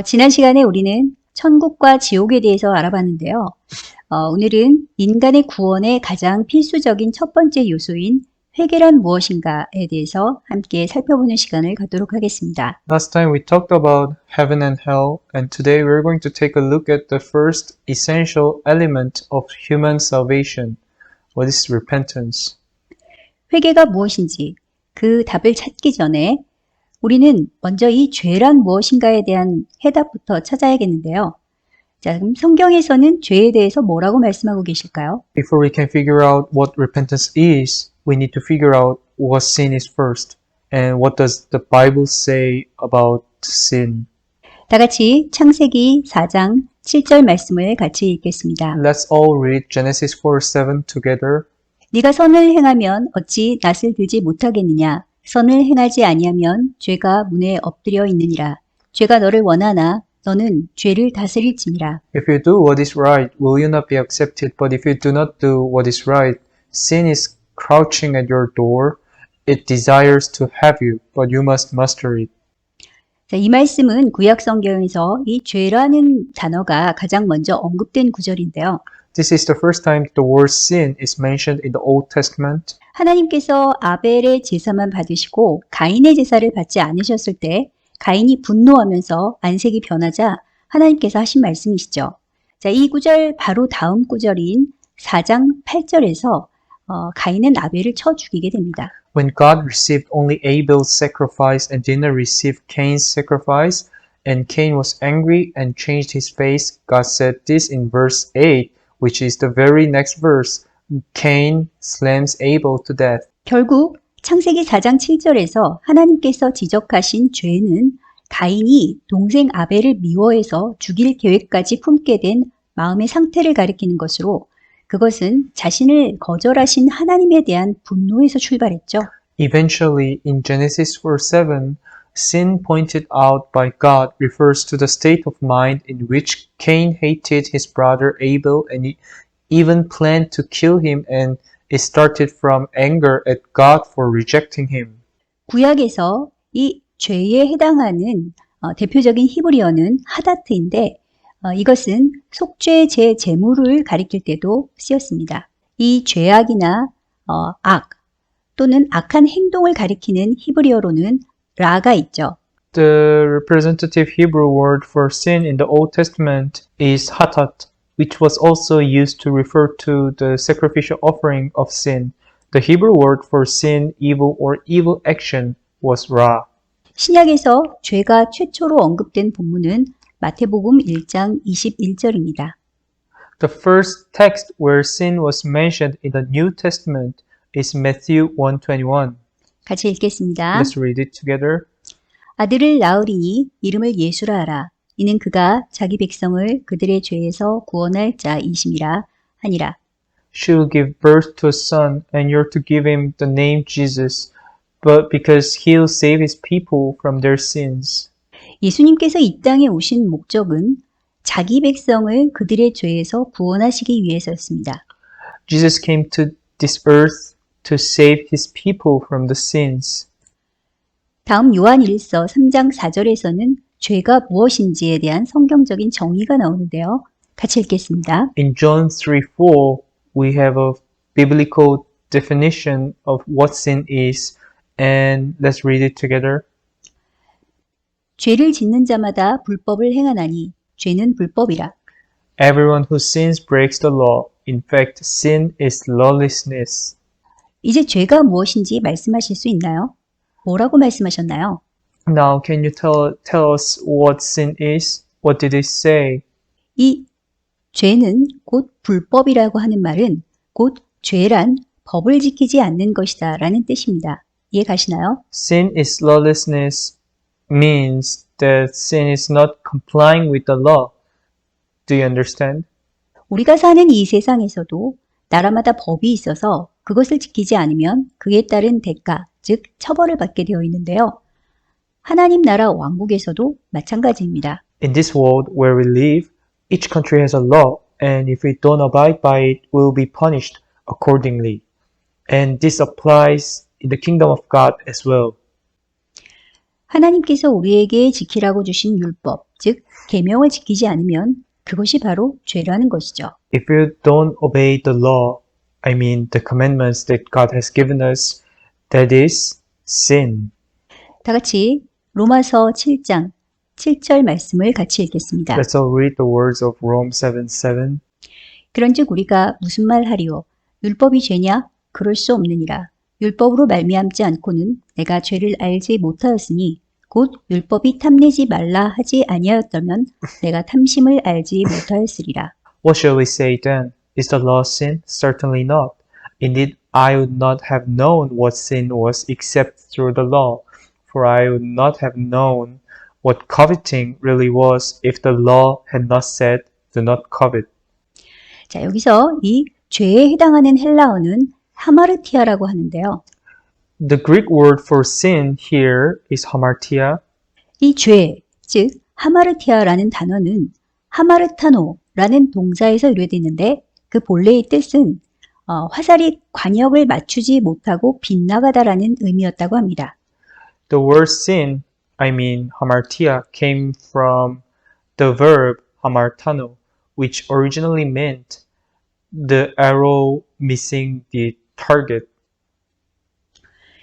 지난 시간에 우리는 천국과 지옥에 대해서 알아봤는데요. 오늘은 인간의 구원의 가장 필수적인 첫 번째 요소인 회개란 무엇인가에 대해서 함께 살펴보는 시간을 갖도록 하겠습니다. Last time we talked about heaven and hell, and today we're going to take a look at the first essential element of human salvation. What is repentance? 회개가 무엇인지 그 답을 찾기 전에 우리는 먼저 이 죄란 무엇인가에 대한 해답부터 찾아야겠는데요. 자, 그럼 성경에서는 죄에 대해서 뭐라고 말씀하고 계실까요? Before we can figure out what repentance is, we need to figure out what sin is first. And what does the Bible say about sin? 다 같이 창세기 4장 7절 말씀을 같이 읽겠습니다. Let's all read Genesis 4:7 together. 네가 선을 행하면 어찌 낯을 들지 못하겠느냐? 선을 행하지 아니하면 죄가 문에 엎드려 있느니라. 죄가 너를 원하나 너는 죄를 다스릴지니라. If you do what is right, will you not be accepted? But if you do not do what is right, sin is crouching at your door. It desires to have you, but you must master it. 자, 이 말씀은 구약 성경에서 이 죄라는 단어가 가장 먼저 언급된 구절인데요. This is the first time the word sin is mentioned in the Old Testament. 하나님께서 아벨의 제사만 받으시고 가인의 제사를 받지 않으셨을 때 가인이 분노하면서 안색이 변하자 하나님께서 하신 말씀이시죠. 자, 이 구절 바로 다음 구절인 4장 8절에서 가인은 아벨을 쳐 죽이게 됩니다. When God received only Abel's sacrifice and did not receive Cain's sacrifice, and Cain was angry and changed his face, God said this in verse 8, which is the very next verse. Cain slams Abel to death. 결국 창세기 4장 7절에서 하나님께서 지적하신 죄는 가인이 동생 아벨을 미워해서 죽일 계획까지 품게 된 마음의 상태를 가리키는 것으로 그것은 자신을 거절하신 하나님에 대한 분노에서 출발했죠. Eventually, in Genesis 4:7, sin pointed out by God refers to the state of mind in which Cain hated his brother Abel and he even planned to kill him, and it started from anger at God for rejecting him. 구약에서 이 죄에 해당하는 대표적인 히브리어는 하다트인데 이것은 속죄 제 제물을 가리킬 때도 쓰였습니다. 이 죄악이나 악 또는 악한 행동을 가리키는 히브리어로는 라가 있죠. The representative Hebrew word for sin in the Old Testament is hatat, which was also used to refer to the sacrificial offering of sin. The Hebrew word for sin, evil, or evil action was ra. 신약에서 죄가 최초로 언급된 본문은 마태복음 1장 21절입니다. The first text where sin was mentioned in the New Testament is Matthew 1:21. 같이 읽겠습니다. Let's read it together. 아들을 낳으리니 이름을 예수라 하라. 이는 그가 자기 백성을 그들의 죄에서 구원할 자이심이라 하니라. She will give birth to a son, and you're to give him the name Jesus, but because he'll save his people from their sins. 예수님께서 이 땅에 오신 목적은 자기 백성을 그들의 죄에서 구원하시기 위해서였습니다. Jesus came to this earth to save his people from the sins. 다음 요한 1서 3장 4절에서는 죄가 무엇인지에 대한 성경적인 정의가 나오는데요. 같이 읽겠습니다. In John 3:4, we have a biblical definition of what sin is, and let's read it together. 죄를 짓는 자마다 불법을 행하나니 죄는 불법이라. Everyone who sins breaks the law. In fact, sin is lawlessness. 이제 죄가 무엇인지 말씀하실 수 있나요? 뭐라고 말씀하셨나요? Now, can you tell us what sin is? What did it say? 이 죄는 곧 불법이라고 하는 말은 곧 죄란 법을 지키지 않는 것이다 라는 뜻입니다. 이해 가시나요? Sin is lawlessness means that sin is not complying with the law. Do you understand? 우리가 사는 이 세상에서도 나라마다 법이 있어서 그것을 지키지 않으면 그에 따른 대가, 즉 처벌을 받게 되어 있는데요. 하나님 나라 왕국에서도 마찬가지입니다. In this world where we live, each country has a law, and if we don't abide by it, we will be punished accordingly. And this applies in the kingdom of God as well. 하나님께서 우리에게 지키라고 주신 율법, 즉 계명을 지키지 않으면 그것이 바로 죄라는 것이죠. If you don't obey the law, I mean the commandments that God has given us, that is sin. 다 같이 로마서 7장 7절 말씀을 같이 읽겠습니다. Let's all read the words of Rome 7:7. 그런즉 우리가 무슨 말 하리요? 율법이 죄냐? 그럴 수 없느니라. 율법으로 말미암지 않고는 내가 죄를 알지 못하였으니 곧 율법이 탐내지 말라 하지 아니하였다면 내가 탐심을 알지 못하였으리라. What shall we say then? Is the law sin? Certainly not. Indeed, I would not have known what sin was except through the law, for I would not have known what coveting really was if the law had not said, do not covet. 자, 여기서 이 죄에 해당하는 헬라어는 하마르티아라고 하는데요. The Greek word for sin here is hamartia. 이 죄, 즉 하마르티아라는 단어는 하마르타노라는 동사에서 유래되는데 그 본래의 뜻은 화살이 관역을 맞추지 못하고 빗나가다라는 의미였다고 합니다. The word sin, I mean hamartia, came from the verb hamartano, which originally meant the arrow missing the target.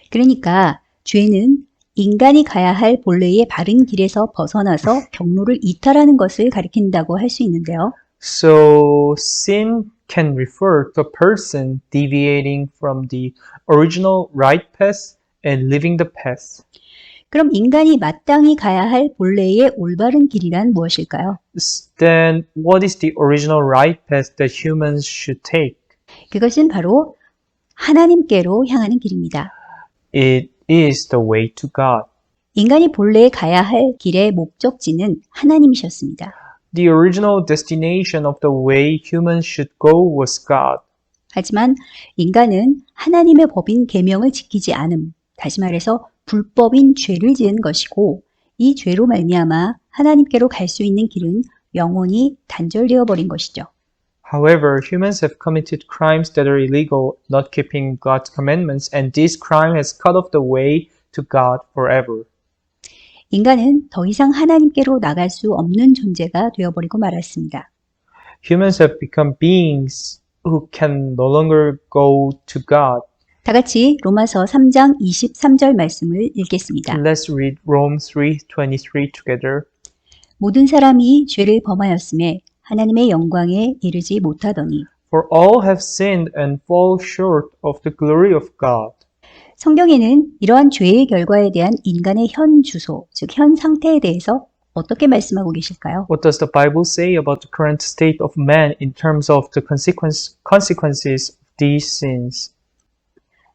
그러니까 죄는 인간이 가야 할 본래의 바른 길에서 벗어나서 경로를 이탈하는 것을 가리킨다고 할 수 있는데요. So sin can refer to a person deviating from the original right path and leaving the path. 그럼 인간이 마땅히 가야 할 본래의 올바른 길이란 무엇일까요? Then what is the original right path that humans should take? 그것은 바로 하나님께로 향하는 길입니다. It is the way to God. 인간이 본래 가야 할 길의 목적지는 하나님이셨습니다. The original destination of the way humans should go was God. 하지만 인간은 하나님의 법인 계명을 지키지 않음, 다시 말해서 불법인 죄를 지은 것이고 이 죄로 말미암아 하나님께로 갈 수 있는 길은 영원히 단절되어 버린 것이죠. However, humans have committed crimes that are illegal, not keeping God's commandments, and this crime has cut off the way to God forever. 인간은 더 이상 하나님께로 나갈 수 없는 존재가 되어버리고 말았습니다. Humans have become beings who can no longer go to God. 다 같이 로마서 3장 23절 말씀을 읽겠습니다. Let's read Rome 3:23 together. 모든 사람이 죄를 범하였음에 하나님의 영광에 이르지 못하더니 For all have sinned and fall short of the glory of God. 성경에는 이러한 죄의 결과에 대한 인간의 현 주소, 즉 현 상태에 대해서 어떻게 말씀하고 계실까요? What does the Bible say about the current state of man in terms of the consequences of these sins?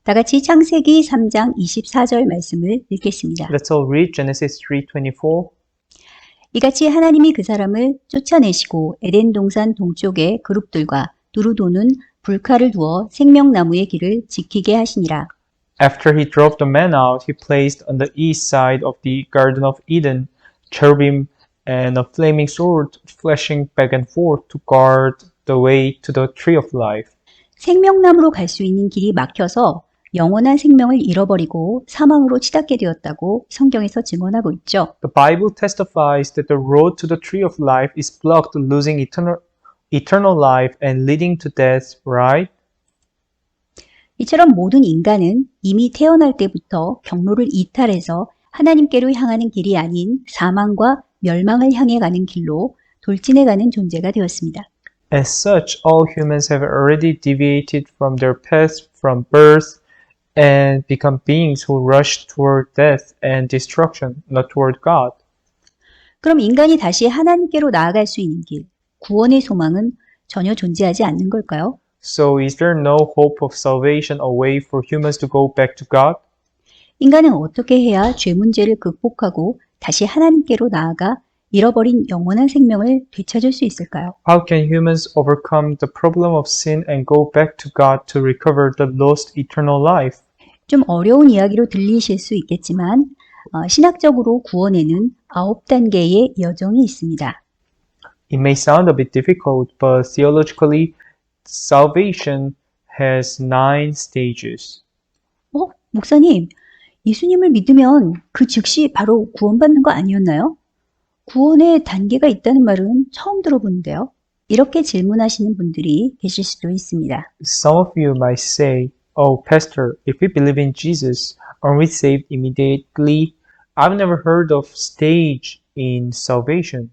다 같이 창세기 3장 24절 말씀을 읽겠습니다. Let's all read Genesis 3:24. 이같이 하나님이 그 사람을 쫓아내시고 에덴 동산 동쪽의 그룹들과 두루 도는 불칼을 두어 생명나무의 길을 지키게 하시니라. After he drove the man out, he placed on the east side of the Garden of Eden cherubim and a flaming sword flashing back and forth to guard the way to the tree of life. 생명나무로 갈 수 있는 길이 막혀서 영원한 생명을 잃어버리고 사망으로 치닫게 되었다고 성경에서 증언하고 있죠. The Bible testifies that the road to the tree of life is blocked, losing eternal life and leading to death, right? 이처럼 모든 인간은 이미 태어날 때부터 경로를 이탈해서 하나님께로 향하는 길이 아닌 사망과 멸망을 향해 가는 길로 돌진해 가는 존재가 되었습니다. As such, all humans have already deviated from their path from birth and become beings who rush toward death and destruction, not toward God. 그럼 인간이 다시 하나님께로 나아갈 수 있는 길, 구원의 소망은 전혀 존재하지 않는 걸까요? So is there no hope of salvation, a way for humans to go back to God? 인간은 어떻게 해야 죄 문제를 극복하고 다시 하나님께로 나아가 잃어버린 영원한 생명을 되찾을 수 있을까요? How can humans overcome the problem of sin and go back to God to recover the lost eternal life? 좀 어려운 이야기로 들리실 수 있겠지만 신학적으로 구원에는 9단계의 여정이 있습니다. It may sound a bit difficult, but theologically, salvation has 9 stages. 목사님, 예수님을 믿으면 그 즉시 바로 구원받는 거 아니었나요? 구원의 단계가 있다는 말은 처음 들어보는데요. 이렇게 질문하시는 분들이 계실 수도 있습니다. Some of you might say, "Oh, Pastor, if we believe in Jesus, are we saved immediately? I've never heard of stage in salvation."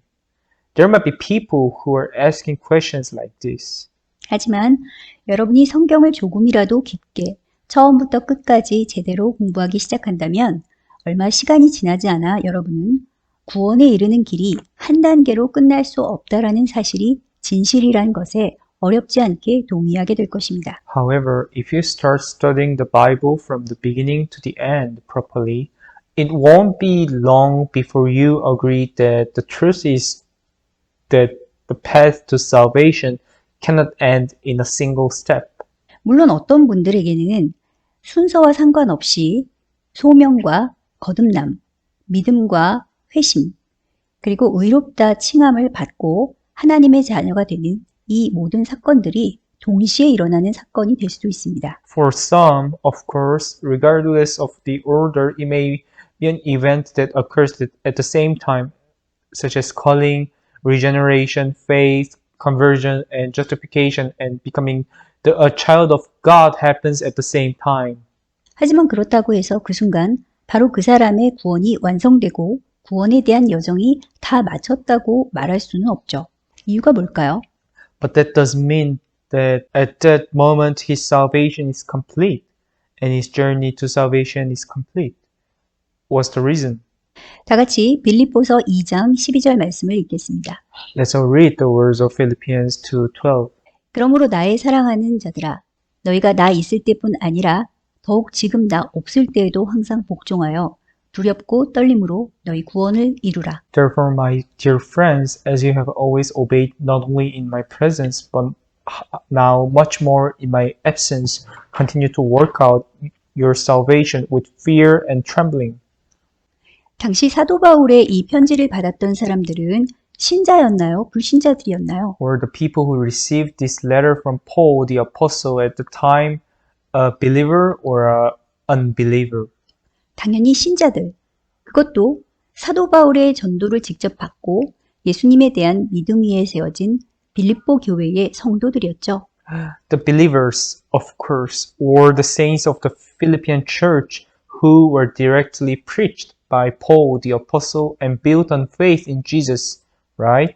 There might be people who are asking questions like this. 하지만 여러분이 성경을 조금이라도 깊게 처음부터 끝까지 제대로 공부하기 시작한다면 얼마 시간이 지나지 않아 여러분은 구원에 이르는 길이 한 단계로 끝날 수 없다라는 사실이 진실이라는 것에 어렵지 않게 동의하게 될 것입니다. However, if you start studying the Bible from the beginning to the end properly, it won't be long before you agree that the truth is that the path to salvation cannot end in a single step. 물론 어떤 분들에게는 순서와 상관없이 소명과 거듭남, 믿음과 회심, 그리고 의롭다 칭함을 받고 하나님의 자녀가 되는 이 모든 사건들이 동시에 일어나는 사건이 될 수도 있습니다. For some, of course, regardless of the order, it may be an event that occurs at the same time, such as calling, regeneration, faith, conversion, and justification, and becoming a child of God happens at the same time. 하지만 그렇다고 해서 그 순간 바로 그 사람의 구원이 완성되고 구원에 대한 여정이 다 마쳤다고 말할 수는 없죠. 이유가 뭘까요? But that doesn't mean that at that moment his salvation is complete and his journey to salvation is complete. What's the reason? 다 같이 빌립보서 2장 12절 말씀을 읽겠습니다. Let's all read the words of Philippians 2:12. 그러므로 나의 사랑하는 자들아 너희가 나 있을 때뿐 아니라 더욱 지금 나 없을 때에도 항상 복종하여 두렵고 떨림으로 너희 구원을 이루라. Therefore, my dear friends, as you have always obeyed not only in my presence, but now much more in my absence, continue to work out your salvation with fear and trembling. 당시 사도 바울의 이 편지를 받았던 사람들은 신자였나요? 불신자들이었나요? Were the people who received this letter from Paul the apostle at the time a believer or a unbeliever? 당연히 신자들. 그것도 사도 바울의 전도를 직접 받고 예수님에 대한 믿음 위에 세워진 빌립보 교회의 성도들이었죠. The believers, of course, were the saints of the Philippian church who were directly preached by Paul the apostle and built on faith in Jesus, right?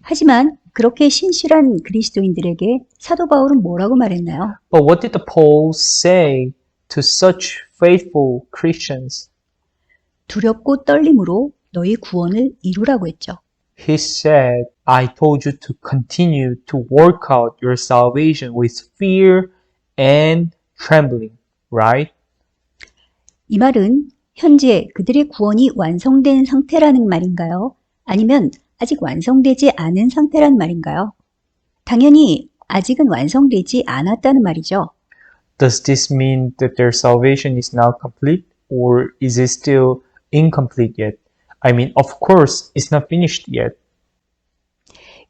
하지만 그렇게 신실한 그리스도인들에게 사도 바울은 뭐라고 말했나요? But what did the Paul say to such faithful Christians? 두렵고 떨림으로 너희 구원을 이루라고 했죠. He said, I told you to continue to work out your salvation with fear and trembling, right? 이 말은 현재 그들의 구원이 완성된 상태라는 말인가요? 아니면 아직 완성되지 않은 상태라는 말인가요? 당연히 아직은 완성되지 않았다는 말이죠. Does this mean that their salvation is now complete or is it still incomplete yet? I mean, of course, it's not finished yet.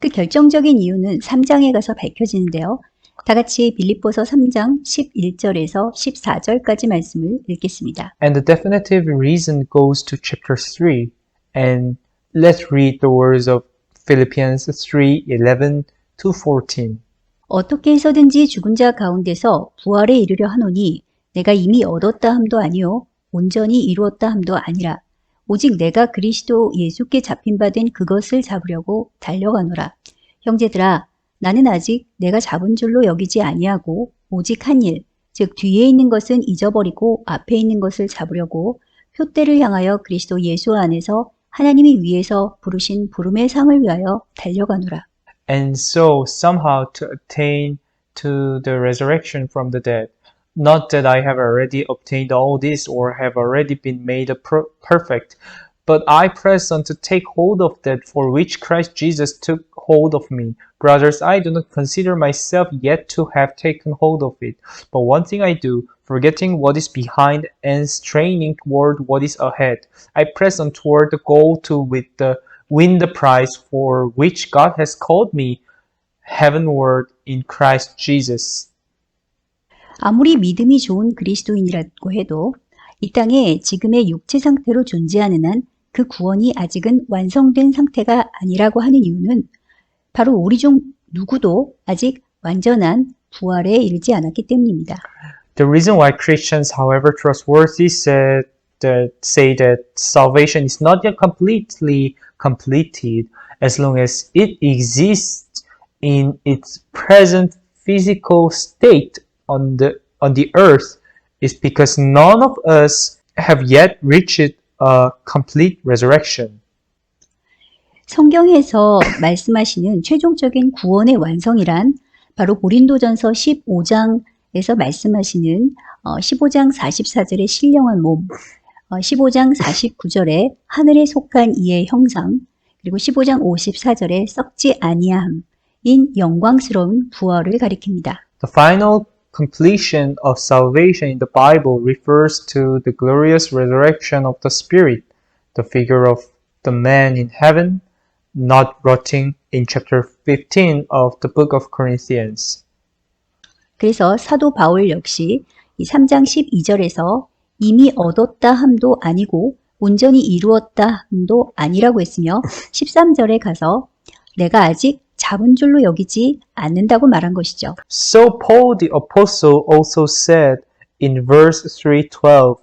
그 결정적인 이유는 3장에 가서 밝혀지는데요. 다 같이 빌립보서 3장 11절에서 14절까지 말씀을 읽겠습니다. And the definitive reason goes to chapter 3. And let's read the words of Philippians 3:11 to 14. 어떻게 해서든지 죽은 자 가운데서 부활에 이르려 하노니 내가 이미 얻었다 함도 아니요 온전히 이루었다 함도 아니라 오직 내가 그리스도 예수께 잡힌 바 된 그것을 잡으려고 달려가노라. 형제들아 나는 아직 내가 잡은 줄로 여기지 아니하고 오직 한 일, 즉 뒤에 있는 것은 잊어버리고 앞에 있는 것을 잡으려고 표대를 향하여 그리스도 예수 안에서 하나님이 위에서 부르신 부름의 상을 위하여 달려가노라. And so somehow to attain to the resurrection from the dead. Not that I have already obtained all this or have already been made perfect, but I press on to take hold of that for which Christ Jesus took hold of me. Brothers, I do not consider myself yet to have taken hold of it, but one thing I do, forgetting what is behind and straining toward what is ahead, I press on toward the goal to win the prize for which God has called me heavenward in Christ Jesus. 아무리 믿음이 좋은 그리스도인이라고 해도 이 땅에 지금의 육체 상태로 존재하는 한 그 구원이 아직은 완성된 상태가 아니라고 하는 이유는 바로 우리 중 누구도 아직 완전한 부활에 이르지 않았기 때문입니다. The reason why Christians, however trustworthy, say that salvation is not yet completely completed as long as it exists in its present physical state on the earth is because none of us have yet reached a complete resurrection. 성경에서 말씀하시는 최종적인 구원의 완성이란 바로 고린도전서 15장에서 말씀하시는 15장 44절의 신령한 몸, 15장 49절에 하늘에 속한 이의 형상, 그리고 15장 54절에 썩지 아니함인 영광스러운 부활을 가리킵니다. The final completion of salvation in the Bible refers to the glorious resurrection of the Spirit, the figure of the man in heaven, not rotting in chapter 15 of the book of Corinthians. 그래서 사도 바울 역시 이 3장 12절에서 이미 얻었다 함도 아니고 온전히 이루었다 함도 아니라고 했으며 13절에 가서 내가 아직 잡은 줄로 여기지 않는다고 말한 것이죠. So Paul the apostle also said in verse 3:12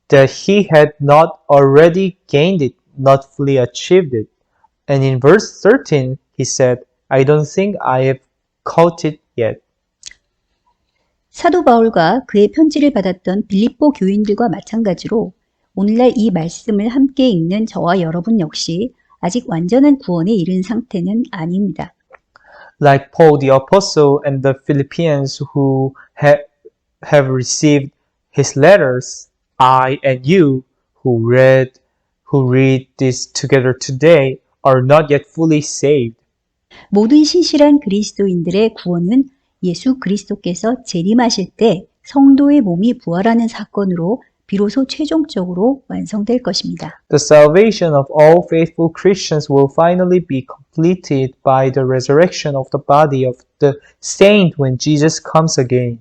that he had not already gained it, not fully achieved it. And in verse 13 he said, I don't think I have caught it yet. 사도 바울과 그의 편지를 받았던 빌립보 교인들과 마찬가지로 오늘날 이 말씀을 함께 읽는 저와 여러분 역시 아직 완전한 구원에 이른 상태는 아닙니다. Like Paul the apostle and the Philippians who have received his letters, I and you who read this together today are not yet fully saved. 모든 신실한 그리스도인들의 구원은 예수 그리스도께서 재림하실 때 성도의 몸이 부활하는 사건으로 비로소 최종적으로 완성될 것입니다. The salvation of all faithful Christians will finally be completed by the resurrection of the body of the saint when Jesus comes again.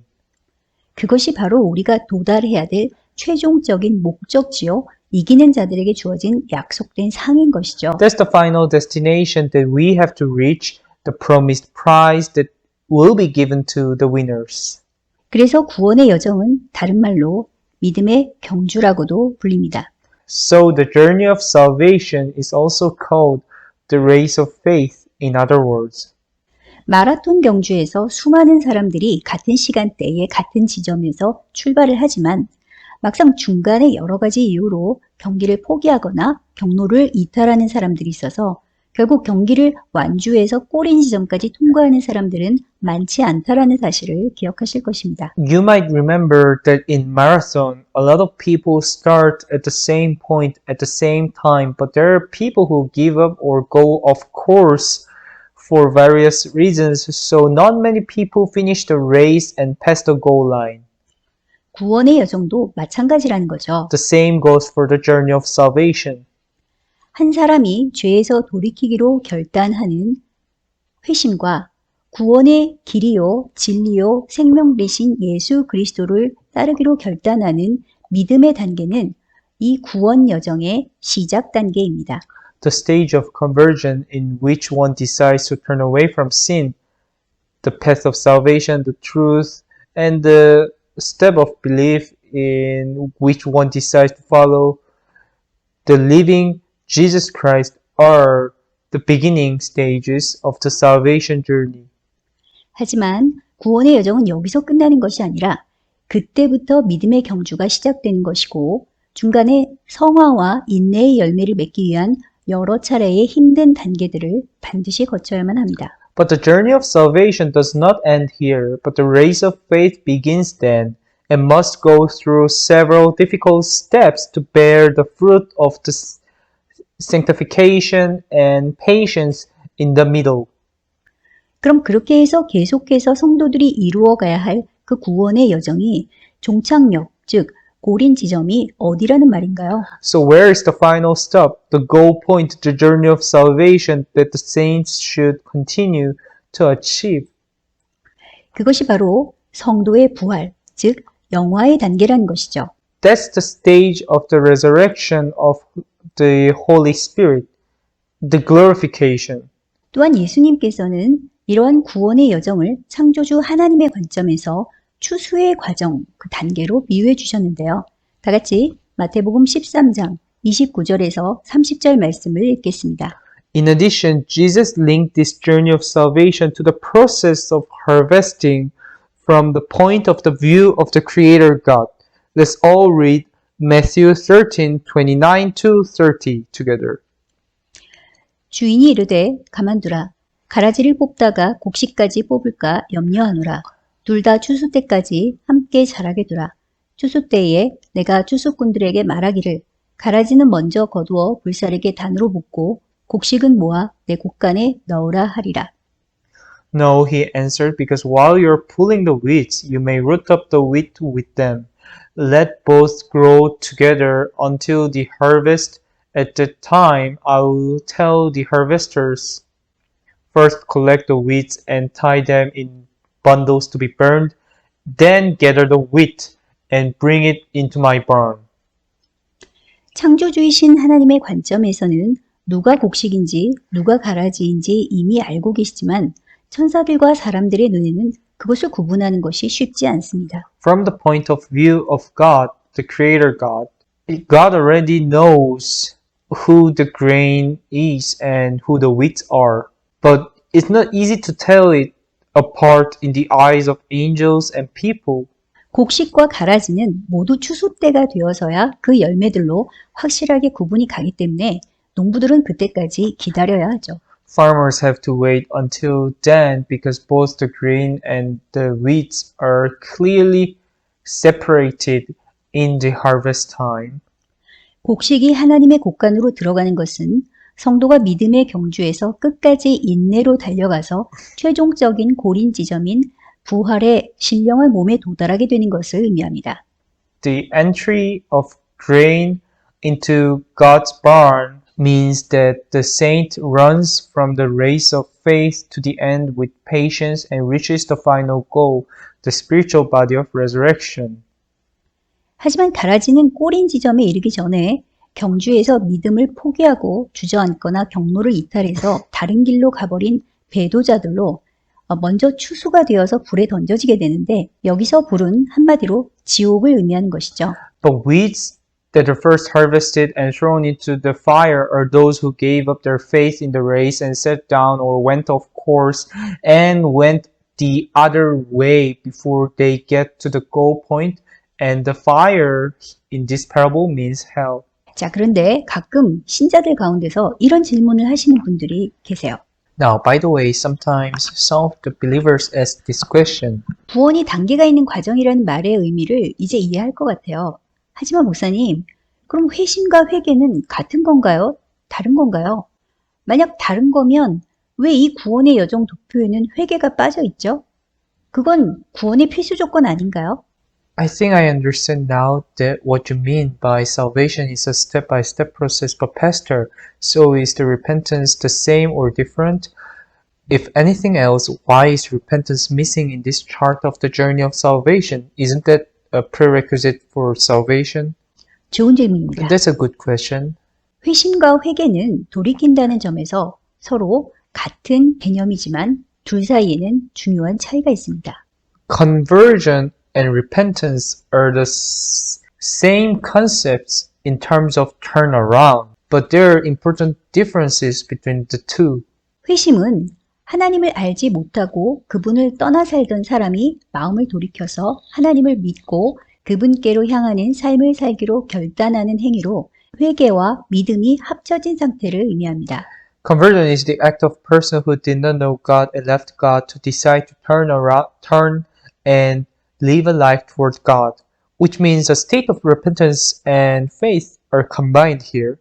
그것이 바로 우리가 도달해야 될 최종적인 목적지요. 이기는 자들에게 주어진 약속된 상인 것이죠. That's the final destination that we have to reach, the promised prize that will be given to the winners. 그래서 구원의 여정은 다른 말로 믿음의 경주라고도 불립니다. So the journey of salvation is also called the race of faith, in other words. 마라톤 경주에서 수많은 사람들이 같은 시간대에 같은 지점에서 출발을 하지만 막상 중간에 여러 가지 이유로 경기를 포기하거나 경로를 이탈하는 사람들이 있어서 결국 경기를 완주해서 골인 지점까지 통과하는 사람들은 많지 않다라는 사실을 기억하실 것입니다. You might remember that in marathon, a lot of people start at the same point at the same time, but there are people who give up or go off course for various reasons, so not many people finish the race and pass the goal line. 구원의 여정도 마찬가지라는 거죠. The same goes for the journey of salvation. 한 사람이 죄에서 돌이키기로 결단하는 회심과 구원의 길이요, 진리요, 생명 되신 예수 그리스도를 따르기로 결단하는 믿음의 단계는 이 구원 여정의 시작 단계입니다. The stage of conversion in which one decides to turn away from sin, the path of salvation, the truth, and the step of belief in which one decides to follow the living Jesus Christ are the beginning stages of the salvation journey. 하지만 구원의 여정은 여기서 끝나는 것이 아니라 그때부터 믿음의 경주가 시작되는 것이고 중간에 성화와 인내의 열매를 맺기 위한 여러 차례의 힘든 단계들을 반드시 거쳐야만 합니다. But the journey of salvation does not end here, but the race of faith begins then and must go through several difficult steps to bear the fruit of the sanctification and patience in the middle. 그럼 그렇게 해서 계속해서 성도들이 이루어가야 할 그 구원의 여정이 종착역, 즉 고린 지점이 어디라는 말인가요? So where is the final stop, the goal point, the journey of salvation that the saints should continue to achieve? 그것이 바로 성도의 부활, 즉 영화의 단계라는 것이죠. That's the stage of the resurrection of the Holy Spirit, the glorification. 또한 예수님께서는 이러한 구원의 여정을 창조주 하나님의 관점에서 추수의 과정, 그 단계로 비유해 주셨는데요. 다 같이 마태복음 13장 29절에서 30절 말씀을 읽겠습니다. In addition, Jesus linked this journey of salvation to the process of harvesting from the point of the view of the Creator God. Let's all read Matthew 13:29 to 30 together. 주인이 이르되 가만두라. 가라지를 뽑다가 곡식까지 뽑을까 염려하노라. 둘 다 추수 때까지 함께 자라게 두라. 추수 때에 내가 추수꾼들에게 말하기를 가라지는 먼저 거두어 불사르게 단으로 붓고 곡식은 모아 내 곡간에 넣으라 하리라. No, he answered, because while you're pulling the weeds, you may root up the wheat with them. Let both grow together until the harvest. At that time, I will tell the harvesters, first collect the weeds and tie them in bundles to be burned, then gather the wheat and bring it into my barn. 창조주이신 하나님의 관점에서는 누가 곡식인지 누가 가라지인지 이미 알고 계시지만 천사들과 사람들의 눈에는 그것을 구분하는 것이 쉽지 않습니다. From the point of view of God, the Creator God, God already knows who the grain is and who the wheat are. But it's not easy to tell it apart in the eyes of angels and people. 곡식과 가라지는 모두 추수 때가 되어서야 그 열매들로 확실하게 구분이 가기 때문에 농부들은 그때까지 기다려야 하죠. Farmers have to wait until then because both the grain and the wheat are clearly separated in the harvest time. 곡식이 하나님의 곡간으로 들어가는 것은 성도가 믿음의 경주에서 끝까지 인내로 달려가서 최종적인 고린 지점인 부활의 신령한 몸에 도달하게 되는 것을 의미합니다. The entry of grain into God's barn means that the saint runs from the race of faith to the end with patience and reaches the final goal, the spiritual body of resurrection. 하지만 가라지는 꼬린 지점에 이르기 전에 경주에서 믿음을 포기하고 주저앉거나 경로를 이탈해서 다른 길로 가버린 배도자들로 먼저 추수가 되어서 불에 던져지게 되는데 여기서 불은 한마디로 지옥을 의미하는 것이죠. But weeds that are first harvested and thrown into the fire are those who gave up their faith in the race and sat down or went off course and went the other way before they get to the goal point. And the fire in this parable means hell. 자, 그런데 가끔 신자들 가운데서 이런 질문을 하시는 분들이 계세요. Now, by the way, sometimes some of the believers ask this question. 구원이 단계가 있는 과정이라는 말의 의미를 이제 이해할 것 같아요. 하지만 목사님, 그럼 회심과 회개는 같은 건가요? 다른 건가요? 만약 다른 거면 왜 이 구원의 여정 도표에는 회개가 빠져 있죠? 그건 구원의 필수 조건 아닌가요? I think I understand now that what you mean by salvation is a step-by-step process, but Pastor, so is the repentance the same or different? If anything else, why is repentance missing in this chart of the journey of salvation? Isn't that a prerequisite for salvation? 좋은 질문입니다. That's a good question. 회심과 회개는 돌이킨다는 점에서 서로 같은 개념이지만 둘 사이에는 중요한 차이가 있습니다. Conversion and repentance are the same concepts in terms of turnaround, but there are important differences between the two. 회심은 하나님을 알지 못하고 그분을 떠나 살던 사람이 마음을 돌이켜서 하나님을 믿고 그분께로 향하는 삶을 살기로 결단하는 행위로 회개와 믿음이 합쳐진 상태를 의미합니다. Conversion is the act of a person who did not know God and left God to decide to turn and live a life toward God, which means a state of repentance and faith are combined here.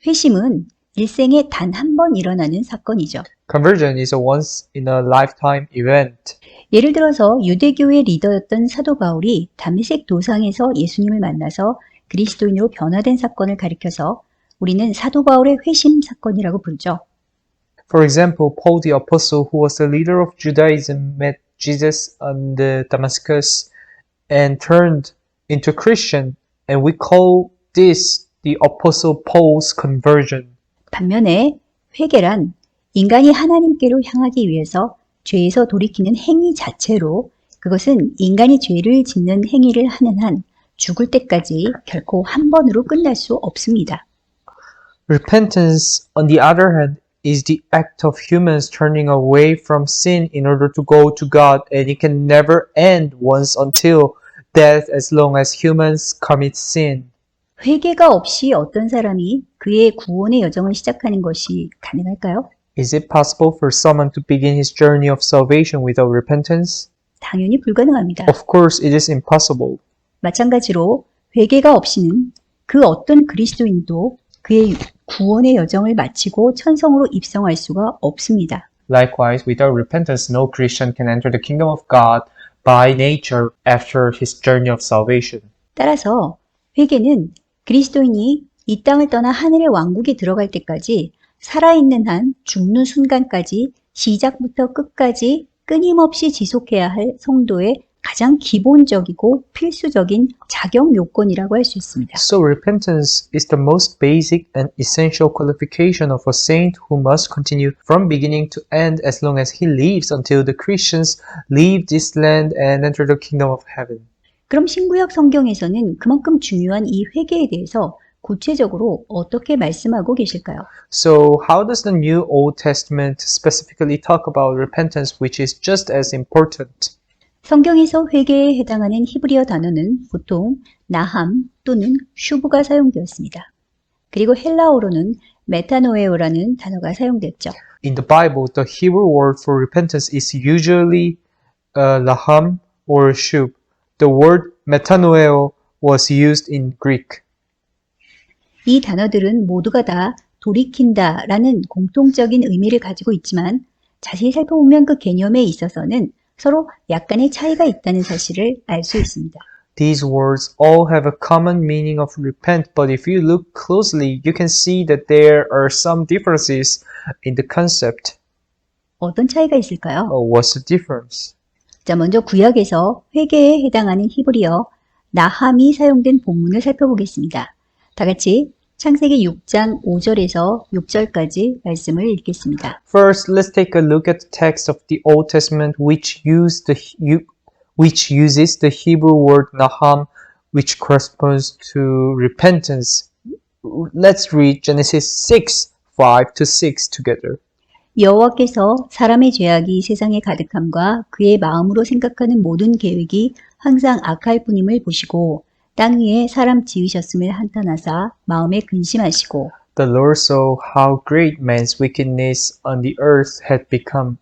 회심은 일생에 단 한 번 일어나는 사건이죠. Conversion is a once in a lifetime event. 예를 들어서 유대교의 리더였던 사도 바울이 다메섹 도상에서 예수님을 만나서 그리스도인으로 변화된 사건을 가리켜서 우리는 사도 바울의 회심 사건이라고 부르죠. For example, Paul the Apostle, who was the leader of Judaism, met Jesus on the Damascus and turned into Christian, and we call this the Apostle Paul's conversion. 반면에 회개란 인간이 하나님께로 향하기 위해서 죄에서 돌이키는 행위 자체로 그것은 인간이 죄를 짓는 행위를 하는 한 죽을 때까지 결코 한 번으로 끝날 수 없습니다. Repentance, on the other hand, is the act of humans turning away from sin in order to go to God, and it can never end once until death as long as humans commit sin. 회개가 없이 어떤 사람이 그의 구원의 여정을 시작하는 것이 가능할까요? Is it possible for someone to begin his journey of salvation without repentance? 당연히 불가능합니다. Of course, it is impossible. 마찬가지로 회개가 없이는 그 어떤 그리스도인도 그의 구원의 여정을 마치고 천성으로 입성할 수가 없습니다. Likewise, without repentance, no Christian can enter the kingdom of God by nature after his journey of salvation. 따라서 회개는 그리스도인이 이 땅을 떠나 하늘의 왕국에 들어갈 때까지 살아있는 한 죽는 순간까지 시작부터 끝까지 끊임없이 지속해야 할 성도의 가장 기본적이고 필수적인 자격 요건이라고 할 수 있습니다. So repentance is the most basic and essential qualification of a saint who must continue from beginning to end as long as he lives until the Christians leave this land and enter the kingdom of heaven. 그럼 신구약 성경에서는 그만큼 중요한 이 회개에 대해서 구체적으로 어떻게 말씀하고 계실까요? So how does the New Old Testament specifically talk about repentance, which is just as important? 성경에서 회개에 해당하는 히브리어 단어는 보통 나함 또는 슈브가 사용되었습니다. 그리고 헬라어로는 메타노에오라는 단어가 사용됐죠. In the Bible, the Hebrew word for repentance is usually laham or shub. The word metanoeo was used in Greek. 이 단어들은 모두가 다 돌이킨다라는 공통적인 의미를 가지고 있지만 자세히 살펴보면 그 개념에 있어서는 서로 약간의 차이가 있다는 사실을 알 수 있습니다. These words all have a common meaning of repent, but if you look closely, you can see that there are some differences in the concept. 어떤 차이가 있을까요? What's the difference? 자, 먼저 구약에서 회개에 해당하는 히브리어 나함이 사용된 본문을 살펴보겠습니다. 다 같이 창세기 6장 5절에서 6절까지 말씀을 읽겠습니다. First, let's take a look at the text of the Old Testament which uses the Hebrew word naham, which corresponds to repentance. Let's read Genesis 6:5-6 together. 여호와께서 사람의 죄악이 세상에 가득함과 그의 마음으로 생각하는 모든 계획이 항상 악할 뿐임을 보시고 땅 위에 사람 지으셨음을 한탄하사 마음에 근심하시고 The Lord saw how great man's wickedness on the earth had become,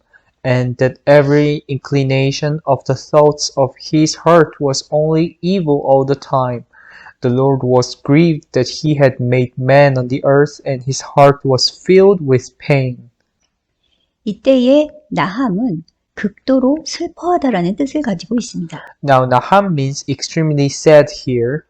and that every inclination of the thoughts of his heart was only evil all the time. The Lord was grieved that he had made man on the earth, and his heart was filled with pain. 이때의 나함은 극도로 슬퍼하다라는 뜻을 가지고 있습니다. Now, Naham means extremely sad here.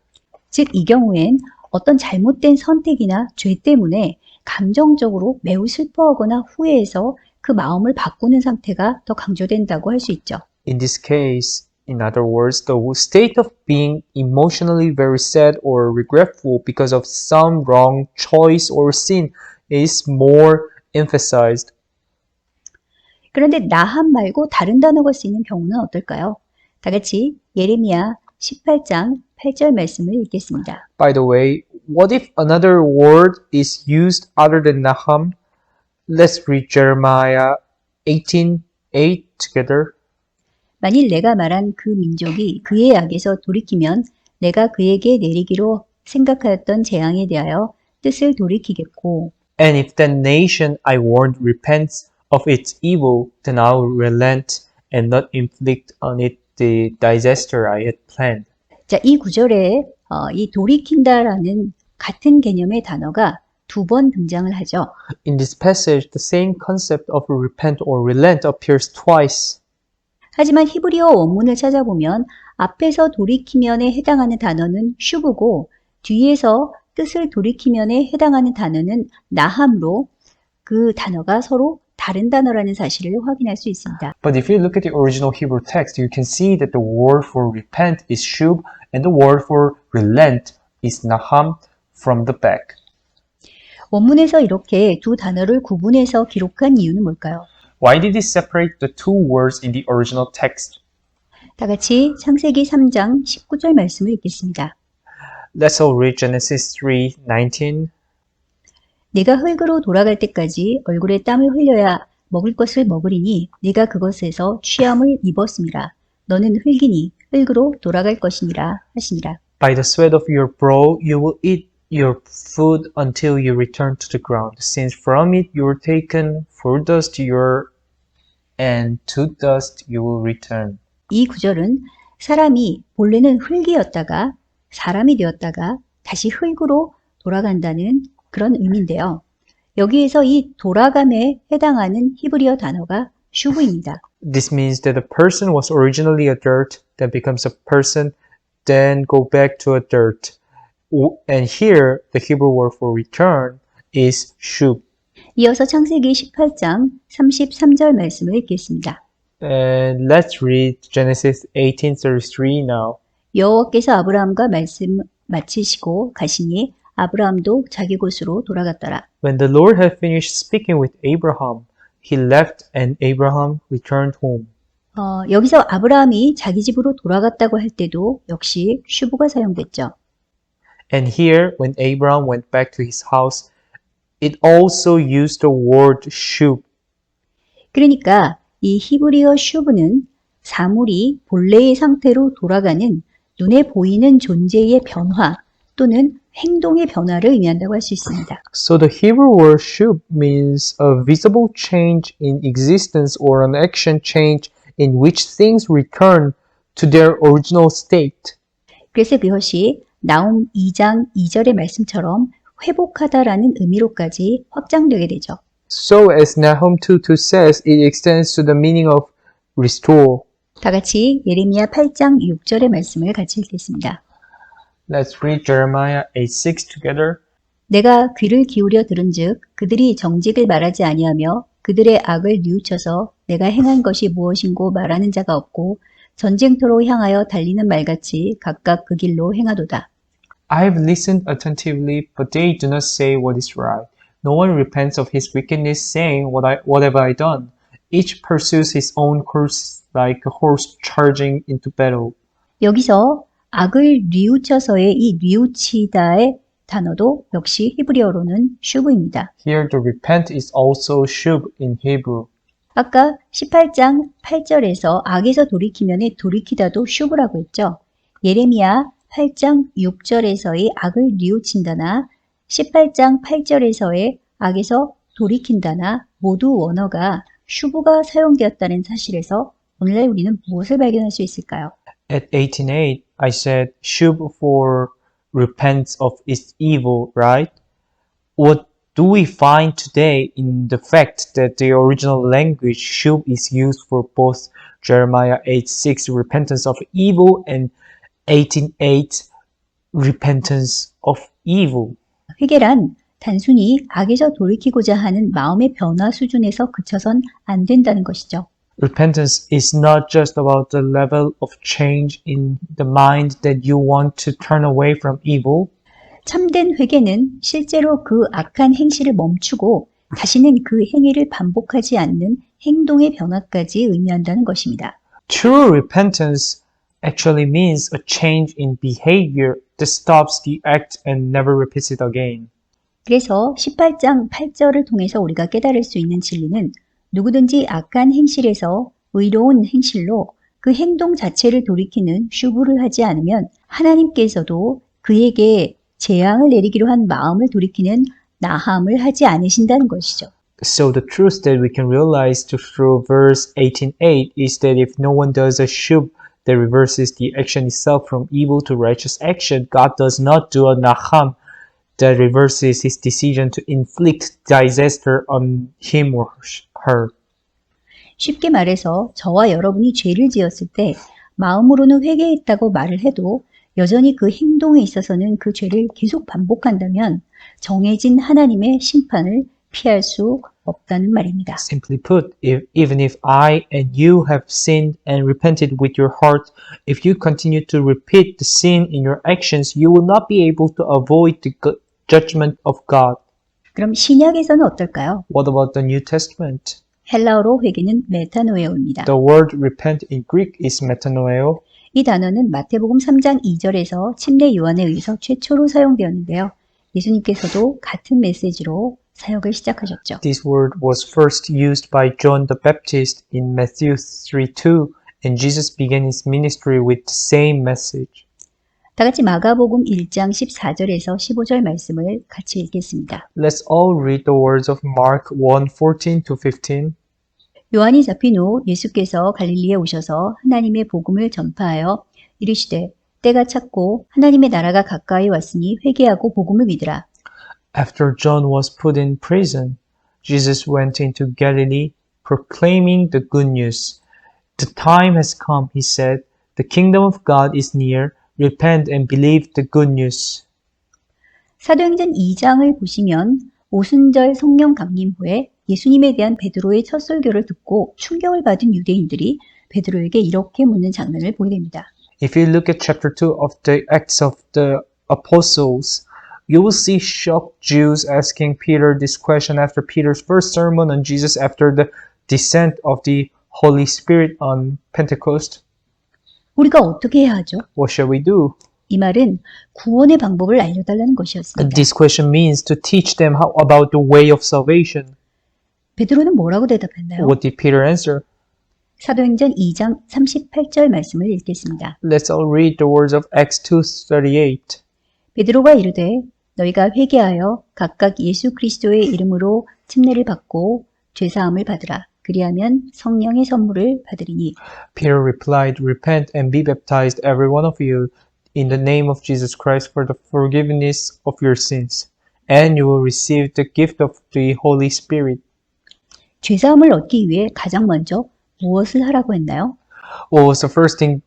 즉, 이 경우엔 어떤 잘못된 선택이나 죄 때문에 감정적으로 매우 슬퍼하거나 후회해서 그 마음을 바꾸는 상태가 더 강조된다고 할 수 있죠. In this case, in other words, the state of being emotionally very sad or regretful because of some wrong choice or sin is more emphasized. 그런데 나함 말고 다른 단어가 쓰이는 경우는 어떨까요? 다 같이 예레미야 18장 8절 말씀을 읽겠습니다. By the way, what if another word is used other than Naham? Let's read Jeremiah 18:8 together. 만일 내가 말한 그 민족이 그의 악에서 돌이키면 내가 그에게 내리기로 생각하였던 재앙에 대하여 뜻을 돌이키겠고 And if that nation I warned repents of its evil, then I will relent and not inflict on it the disaster I had planned. 자, 이 구절에 이 돌이킨다라는 같은 개념의 단어가 두 번 등장을 하죠. In this passage, the same concept of repent or relent appears twice. 하지만 히브리어 원문을 찾아보면 앞에서 돌이키면에 해당하는 단어는 슈브고 뒤에서 뜻을 돌이키면에 해당하는 단어는 나함으로 그 단어가 서로 다른 단어라는 사실을 확인할 수 있습니다. But if you look at the original Hebrew text, you can see that the word for repent is shub and the word for relent is naham, from the back. 원문에서 이렇게 두 단어를 구분해서 기록한 이유는 뭘까요? Why did he separate the two words in the original text? 다 같이 창세기 3장 19절 말씀을 읽겠습니다. Let's all read Genesis 3:19. 내가 흙으로 돌아갈 때까지 얼굴에 땀을 흘려야 먹을 것을 먹으리니 네가 그것에서 취함을 입었음이라. 너는 흙이니 흙으로 돌아갈 것이니라 하시니라. By the sweat of your brow you will eat your food until you return to the ground, since from it you were taken, for dust you are, and to dust you will return. 이 구절은 사람이 본래는 흙이었다가 사람이 되었다가 다시 흙으로 돌아간다는 그런 의미인데요. 여기에서 이 돌아감에 해당하는 히브리어 단어가 슈브입니다. This means that a person was originally a dirt, then becomes a person, then go back to a dirt. And here, the Hebrew word for return is shub. 이어서 창세기 18장 33절 말씀을 읽겠습니다. And let's read Genesis 18:33 now. 여호와께서 아브라함과 말씀 마치시고 가시니 아브라함도 자기 곳으로 돌아갔더라. When the Lord had finished speaking with Abraham, he left and Abraham returned home. 여기서 아브라함이 자기 집으로 돌아갔다고 할 때도 역시 슈브가 사용됐죠. And here, when Abraham went back to his house, it also used the word shub. 그러니까 이 히브리어 슈브는 사물이 본래의 상태로 돌아가는 눈에 보이는 존재의 변화 또는 행동의 변화를 의미한다고 할 수 있습니다. So the Hebrew word shub means a visible change in existence or an action change in which things return to their original state. 그래서 그것이 나움 2장 2절의 말씀처럼 회복하다라는 의미로까지 확장되게 되죠. So as Nahum 2:2 says, it extends to the meaning of restore. 다 같이 예레미야 8장 6절의 말씀을 같이 읽겠습니다. Let's read Jeremiah 8:6 together. 내가 귀를 기울여 들은즉 그들이 정직을 말하지 아니하며 그들의 악을 뉘우쳐서 내가 행한 것이 무엇인고 말하는 자가 없고 전쟁터로 향하여 달리는 말같이 각각 그 길로 행하도다. I have listened attentively, but they do not say what is right. No one repents of his wickedness, saying, What have I done? Each pursues his own course like a horse charging into battle. 여기서 악을 뉘우쳐서의 이 뉘우치다의 단어도 역시 히브리어로는 슈브입니다. Here the repent is also shub in Hebrew. 아까 18장 8절에서 악에서 돌이키면의 돌이키다도 슈브라고 했죠. 예레미야 8장 6절에서의 악을 뉘우친다나 18장 8절에서의 악에서 돌이킨다나 모두 원어가 슈브가 사용되었다는 사실에서 오늘날 우리는 무엇을 발견할 수 있을까요? At 18:8, I said shub for repent of its evil, right? What do we find today in the fact that the original language shub is used for both Jeremiah 8:6 repentance of evil and 18:8 repentance of evil? 회개란 단순히 악에서 돌이키고자 하는 마음의 변화 수준에서 그쳐선 안 된다는 것이죠. Repentance is not just about the level of change in the mind that you want to turn away from evil. 참된 회개는 실제로 그 악한 행실을 멈추고 다시는 그 행위를 반복하지 않는 행동의 변화까지 의미한다는 것입니다. True repentance actually means a change in behavior that stops the act and never repeats it again. 그래서 18장 8절을 통해서 우리가 깨달을 수 있는 진리는 누구든지 악한 행실에서 의로운 행실로 그 행동 자체를 돌이키는 슈브를 하지 않으면 하나님께서도 그에게 재앙을 내리기로 한 마음을 돌이키는 나함을 하지 않으신다는 것이죠. So the truth that we can realize through verse 18:8 is that if no one does a shub that reverses the action itself from evil to righteous action, God does not do a naham that reverses his decision to inflict disaster on him or her. 쉽게 말해서 저와 여러분이 죄를 지었을 때 마음으로는 회개했다고 말을 해도 여전히 그 행동에 있어서는 그 죄를 계속 반복한다면 정해진 하나님의 심판을 피할 수 없다는 말입니다. Simply put, even if I and you have sinned and repented with your heart, if you continue to repeat the sin in your actions, you will not be able to avoid the judgment of God. 그럼 신약에서는 어떨까요? What about the New Testament? 헬라어로 회개는 메타노에오입니다. The word repent in Greek is metanoeo. 이 단어는 마태복음 3장 2절에서 침례 요한에 의해서 최초로 사용되었는데요. 예수님께서도 같은 메시지로 사역을 시작하셨죠. This word was first used by John the Baptist in Matthew 3:2, and Jesus began his ministry with the same message. 다 같이 마가복음 1장 14절에서 15절 말씀을 같이 읽겠습니다. Let's all read the words of Mark 1:14-15. 요한이 잡힌 후 예수께서 갈릴리에 오셔서 하나님의 복음을 전파하여 이르시되 때가 찼고 하나님의 나라가 가까이 왔으니 회개하고 복음을 믿으라. After John was put in prison, Jesus went into Galilee, proclaiming the good news. The time has come, he said. The kingdom of God is near. Repent and believe the good news. 사도행전 2장을 보시면 오순절 성령 강림 후에 예수님에 대한 베드로의 첫 설교를 듣고 충격을 받은 유대인들이 베드로에게 이렇게 묻는 장면을 보게 됩니다. If you look at chapter 2 of the Acts of the Apostles, you will see shocked Jews asking Peter this question after Peter's first sermon on Jesus after the descent of the Holy Spirit on Pentecost. 우리가 어떻게 해야 하죠? What shall we do? 이 말은 구원의 방법을 알려달라는 것이었습니다. This question means to teach them how about the way of salvation. 베드로는 뭐라고 대답했나요? What did Peter answer? 사도행전 2장 38절 말씀을 읽겠습니다. Let's all read the words of Acts 2:38. 베드로가 이르되 너희가 회개하여 각각 예수 그리스도의 이름으로 침례를 받고 죄사함을 받으라. 그리하면 성령의 선물을 받으리니. Peter replied, Repent and be baptized, every one of you, in the name of Jesus Christ for the forgiveness of your sins, and you will receive the gift of the Holy Spirit. 죄사함을 얻기 위해 가장 먼저 무엇을 하라고 했나요? What was the first thing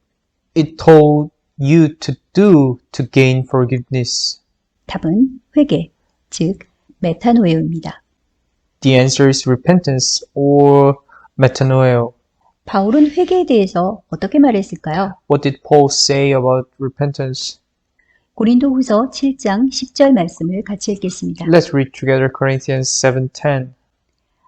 it told you to do to gain forgiveness? 답은 회개, 즉 메타노에오입니다. The answer is repentance or metanoeo. 바울은 회개에 대해서 어떻게 말했을까요? What did Paul say about repentance? 고린도후서 7장 10절 말씀을 같이 읽겠습니다. Let's read together Corinthians 7:10.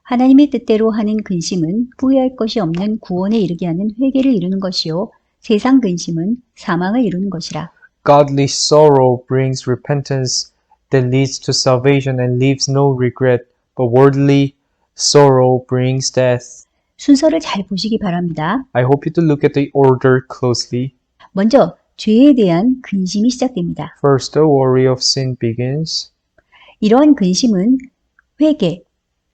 하나님의 뜻대로 하는 근심은 후회할 것이 없는 구원에 이르게 하는 회개를 이루는 것이요 세상 근심은 사망을 이루는 것이라. Godly sorrow brings repentance that leads to salvation and leaves no regret, but worldly sorrow brings death. 순서를 잘 보시기 바랍니다. I hope you to look at the order closely. 먼저 죄에 대한 근심이 시작됩니다. First, the worry of sin begins. 이러한 근심은 회개,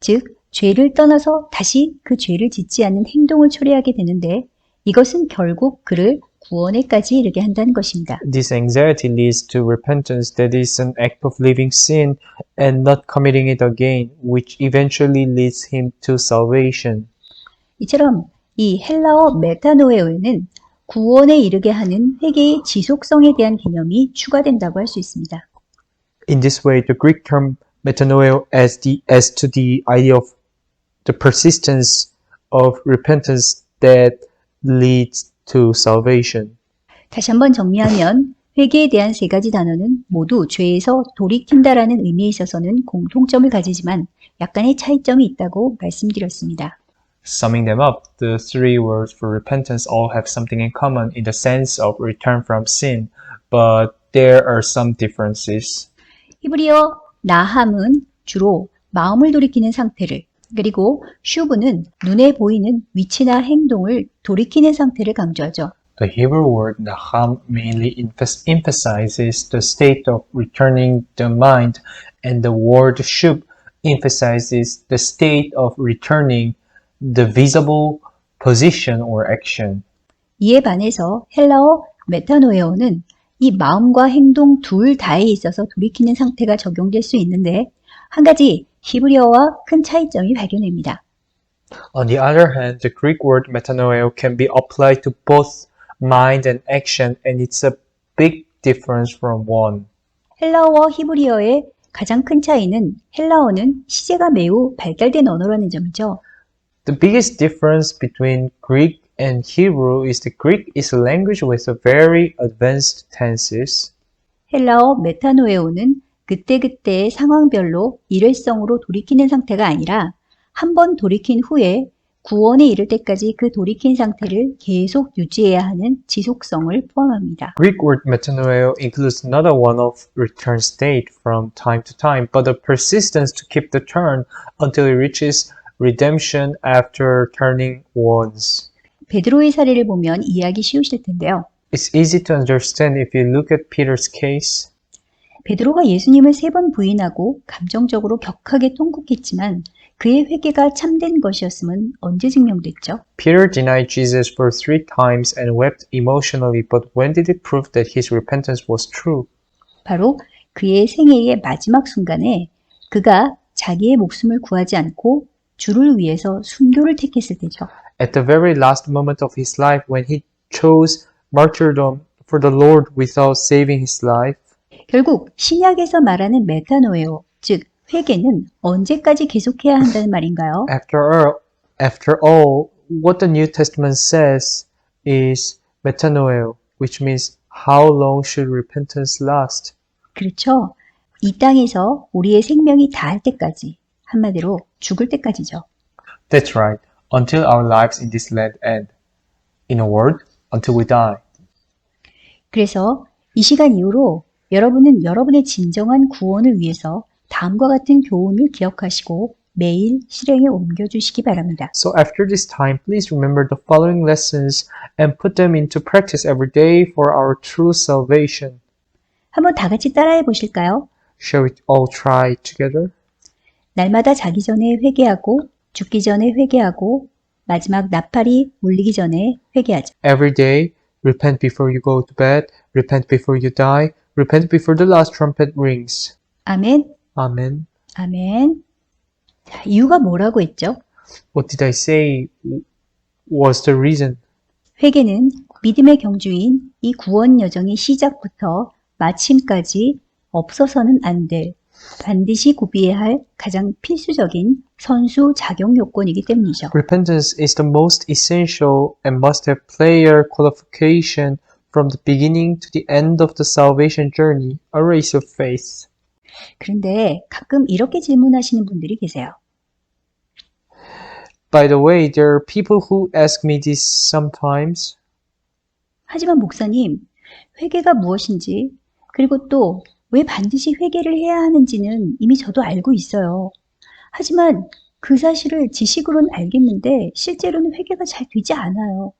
즉 죄를 떠나서 다시 그 죄를 짓지 않는 행동을 초래하게 되는데 이것은 결국 그를 구원에까지 이르게 한다는 것입니다. This anxiety leads to repentance, that is an act of leaving sin and not committing it again, which eventually leads him to salvation. 이처럼 이 헬라어 메타노에오에는 구원에 이르게 하는 회개의 지속성에 대한 개념이 추가된다고 할 수 있습니다. In this way, the Greek term metanoeo as to the idea of the persistence of repentance that leads to salvation. 다시 한번 정리하면 회개에 대한 세 가지 단어는 모두 죄에서 돌이킨다라는 의미에 있어서는 공통점을 가지지만 약간의 차이점이 있다고 말씀드렸습니다. Summing them up, the three words for repentance all have something in common in the sense of return from sin, but there are some differences. 히브리어 나함은 주로 마음을 돌이키는 상태를, 그리고 슈브는 눈에 보이는 위치나 행동을 돌이키는 상태를 강조하죠. The Hebrew word naham mainly emphasizes the state of returning the mind, and the word shub emphasizes the state of returning the visible position or action. 이에 반해서 헬라어 메타노에오는 이 마음과 행동 둘 다에 있어서 돌이키는 상태가 적용될 수 있는데 한 가지 히브리어와 큰 차이점이 발견됩니다. On the other hand, the Greek word metanoeo can be applied to both mind and action, and it's a big difference from one. 헬라어와 히브리어의 가장 큰 차이는 헬라어는 시제가 매우 발달된 언어라는 점이죠. The biggest difference between Greek and Hebrew is that Greek is a language with a very advanced tenses. 헬라어 메타노에오는 그때그때의 상황별로 일회성으로 돌이키는 상태가 아니라 한 번 돌이킨 후에 구원에 이를 때까지 그 돌이킨 상태를 계속 유지해야 하는 지속성을 포함합니다. Greek word metanoeo includes not a one-off return state from time to time, but a persistence to keep the turn until it reaches redemption after turning once. 베드로의 사례를 보면 이해하기 쉬우실 텐데요. It's easy to understand if you look at Peter's case. 베드로가 예수님을 3번 부인하고 감정적으로 격하게 통곡했지만 그의 회개가 참된 것이었음은 언제 증명됐죠? Peter denied Jesus for 3 times and wept emotionally, but when did it prove that his repentance was true? 바로 그의 생애의 마지막 순간에 그가 자기의 목숨을 구하지 않고 주를 위해서 순교를 택했을 때죠. At the very last moment of his life, when he chose martyrdom for the Lord without saving his life, 결국 신약에서 말하는 메타노에오, 즉 회개는 언제까지 계속해야 한다는 말인가요? after all, what the New Testament says is metanoeo, which means how long should repentance last? 그렇죠. 이 땅에서 우리의 생명이 다할 때까지, 한마디로 죽을 때까지죠. That's right, until our lives in this land end. In a word, until we die. 그래서 이 시간 이후로 여러분은 여러분의 진정한 구원을 위해서 다음과 같은 교훈을 기억하시고 매일 실행에 옮겨주시기 바랍니다. So after this time, please remember the following lessons and put them into practice every day for our true salvation. 한번 다 같이 따라해 보실까요? Shall we all try together? 날마다 자기 전에 회개하고 죽기 전에 회개하고 마지막 나팔이 울리기 전에 회개하자. Every day, repent before you go to bed, repent before you die, repent before the last trumpet rings. 아멘. Amen. 아멘. 자, 이유가 뭐라고 했죠? What did I say was the reason? 회개는 믿음의 경주인 이 구원 여정의 시작부터 마침까지 없어서는 안 될, 반드시 구비해야 할 가장 필수적인 선수 작용 요건이기 때문이죠. Repentance is the most essential and must-have player qualification from the beginning to the end of the salvation journey, a race of faith. 그런데 가끔 이렇게 질문하시는 분들이 계세요. By the way, there are people who ask me this sometimes. 하지만 목사님, 회개가 무엇인지, 그리고 또 왜 반드시 회개를 해야 하는지는 이미 저도 알고 있어요. 하지만 그 사실을 지식으로는 알겠는데 실제로는 회개가 잘 되지 않아요.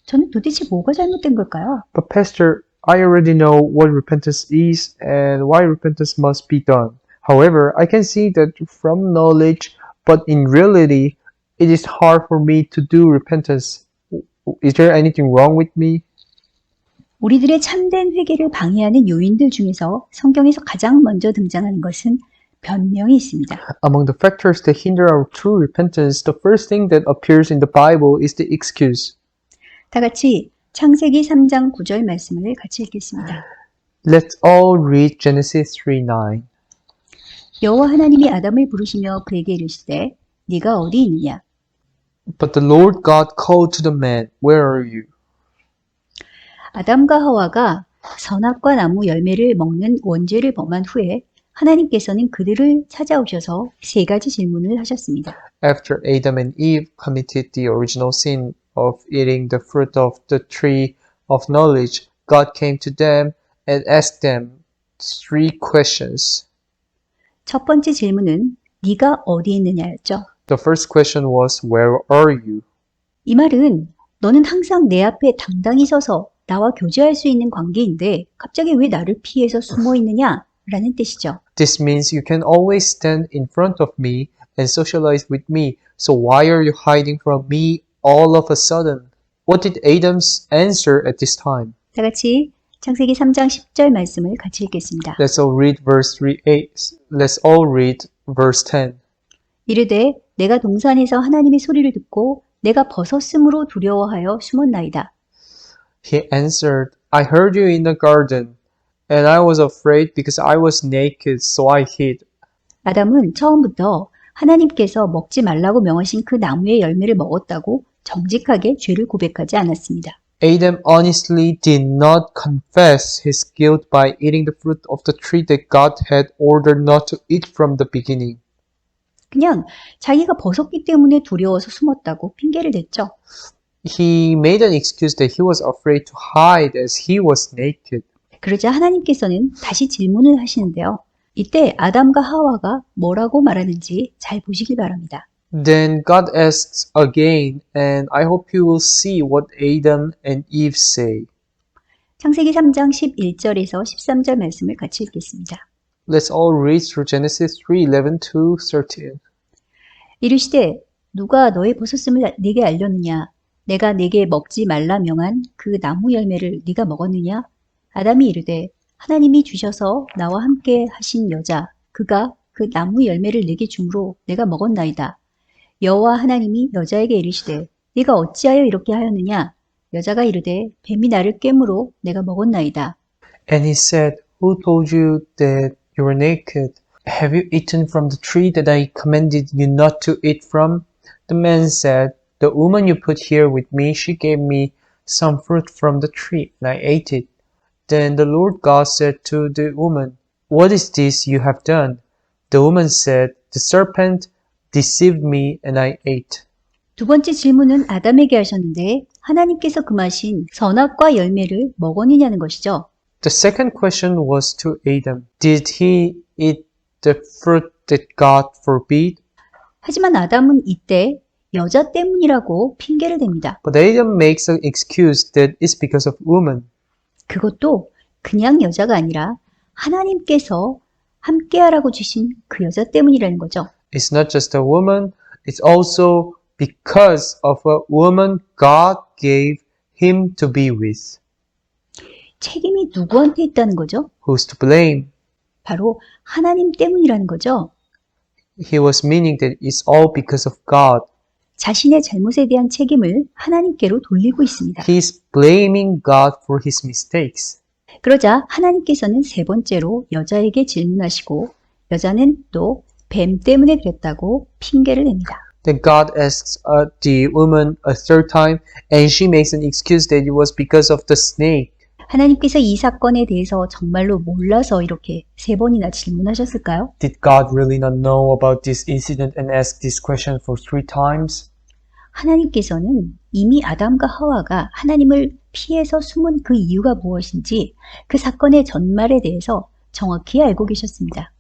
저는 도대체 뭐가 잘못된 걸까요? But Pastor, I already know what repentance is and why repentance must be done. However, I can see that from knowledge, but in reality, it is hard for me to do repentance. Is there anything wrong with me? 우리들의 참된 회개를 방해하는 요인들 중에서 성경에서 가장 먼저 등장하는 것은 변명이 있습니다. Among the factors that hinder our true repentance, the first thing that appears in the Bible is the excuse. 다 같이 창세기 3장 9절 말씀을 같이 읽겠습니다. Let's all read Genesis 3:9. 여호와 하나님이 아담을 부르시며 그에게 이르시되 네가 어디 있느냐? But the Lord God called to the man, Where are you? 아담과 하와가 선악과 나무 열매를 먹는 원죄를 범한 후에 하나님께서는 그들을 찾아오셔서 3가지 질문을 하셨습니다. After Adam and Eve committed the original sin of eating the fruit of the tree of knowledge, God came to them and asked them 3 questions. 첫 번째 질문은 네가 어디 있느냐였죠. The first question was, Where are you? 이 말은 너는 항상 내 앞에 당당히 서서 나와 교제할 수 있는 관계인데 갑자기 왜 나를 피해서 숨어 있느냐? 라는 뜻이죠. This means you can always stand in front of me and socialize with me. So why are you hiding from me all of a sudden? What did Adam's answer at this time? 다 같이 창세기 3장 10절 말씀을 같이 읽겠습니다. Let's all read verse 3:8. Let's all read verse 10. 이르되 내가 동산에서 하나님의 소리를 듣고 내가 벗었으므로 두려워하여 숨었나이다. He answered, I heard you in the garden, and I was afraid because I was naked, so I hid. 아담은 처음부터 하나님께서 먹지 말라고 명하신 그 나무의 열매를 먹었다고 정직하게 죄를 고백하지 않았습니다. Adam honestly did not confess his guilt by eating the fruit of the tree that God had ordered not to eat from the beginning. 그냥 자기가 벗었기 때문에 두려워서 숨었다고 핑계를 댔죠. He made an excuse that he was afraid to hide as he was naked. 그러자 하나님께서는 다시 질문을 하시는데요. 이때 아담과 하와가 뭐라고 말하는지 잘 보시길 바랍니다. Then God asks again, and I hope you will see what Adam and Eve say. 창세기 3장 11절에서 13절 말씀을 같이 읽겠습니다. Let's all read through Genesis 3:11 to 13. 이르시되 누가 너의 벗었음을 네게 알렸느냐? 내가 네게 먹지 말라 명한 그 나무 열매를 네가 먹었느냐? 아담이 이르되 하나님이 주셔서 나와 함께 하신 여자 그가 그 나무 열매를 내게 주므로 내가 먹었나이다. 여호와 하나님이 여자에게 이르시되 네가 어찌하여 이렇게 하였느냐? 여자가 이르되 뱀이 나를 꿰므로 내가 먹었나이다. And he said, Who told you that you were naked? Have you eaten from the tree that I commanded you not to eat from? The man said, The woman you put here with me, she gave me some fruit from the tree, and I ate it. Then the Lord God said to the woman, What is this you have done? The woman said, The serpent deceived me, and I ate. 두 번째 질문은 아담에게 하셨는데 하나님께서 금하신 선악과 열매를 먹었느냐는 것이죠. The second question was to Adam. Did he eat the fruit that God forbid? 하지만 아담은 이때 여자 때문이라고 핑계를 댑니다. But Adam makes an excuse that it's because of woman. 그것도 그냥 여자가 아니라 하나님께서 함께하라고 주신 그 여자 때문이라는 거죠. It's not just a woman, it's also because of a woman God gave him to be with. 책임이 누구한테 있다는 거죠? Who's to blame? 바로 하나님 때문이라는 거죠. He was meaning that it's all because of God. 자신의 잘못에 대한 책임을 하나님께로 돌리고 있습니다. He's blaming God for his mistakes. 그러자 하나님께서는 세 번째로 여자에게 질문하시고 여자는 또 뱀 때문에 그랬다고 핑계를 냅니다. Then God asks the woman a third time, and she makes an excuse that it was because of the snake. 하나님께서 이 사건에 대해서 정말로 몰라서 이렇게 세 번이나 질문하셨을까요? Did God really not know about this incident and ask this question for 3 times? 하나님께서는 이미 아담과 하와가 하나님을 피해서 숨은 그 이유가 무엇인지 그 사건의 전말에 대해서 정확히 알고 계셨습니다.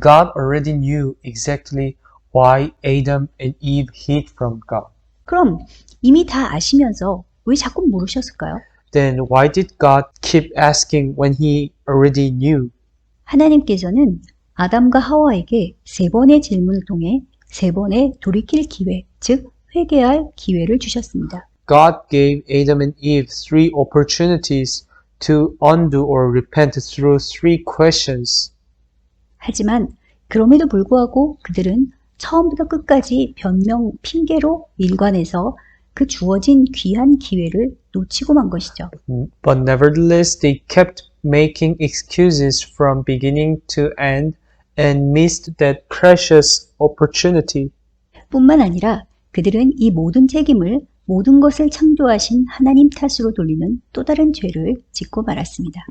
God already knew exactly why Adam and Eve hid from God. 그럼 이미 다 아시면서 왜 자꾸 물으셨을까요? Then why did God keep asking when he already knew? 하나님께서는 아담과 하와에게 세 번의 질문을 통해 세 번의 돌이킬 기회, 즉 회개할 기회를 주셨습니다. God gave Adam and Eve 3 opportunities to undo or repent through 3 questions. 하지만 그럼에도 불구하고 그들은 처음부터 끝까지 변명, 핑계로 일관해서 그 주어진 귀한 기회를 놓치고 만 것이죠. But nevertheless, they kept making excuses from beginning to end and missed that precious opportunity. 뿐만 아니라 그들은 이 모든 책임을 모든 것을 창조하신 하나님 탓으로 돌리는 또 다른 죄를 짓고 말았습니다.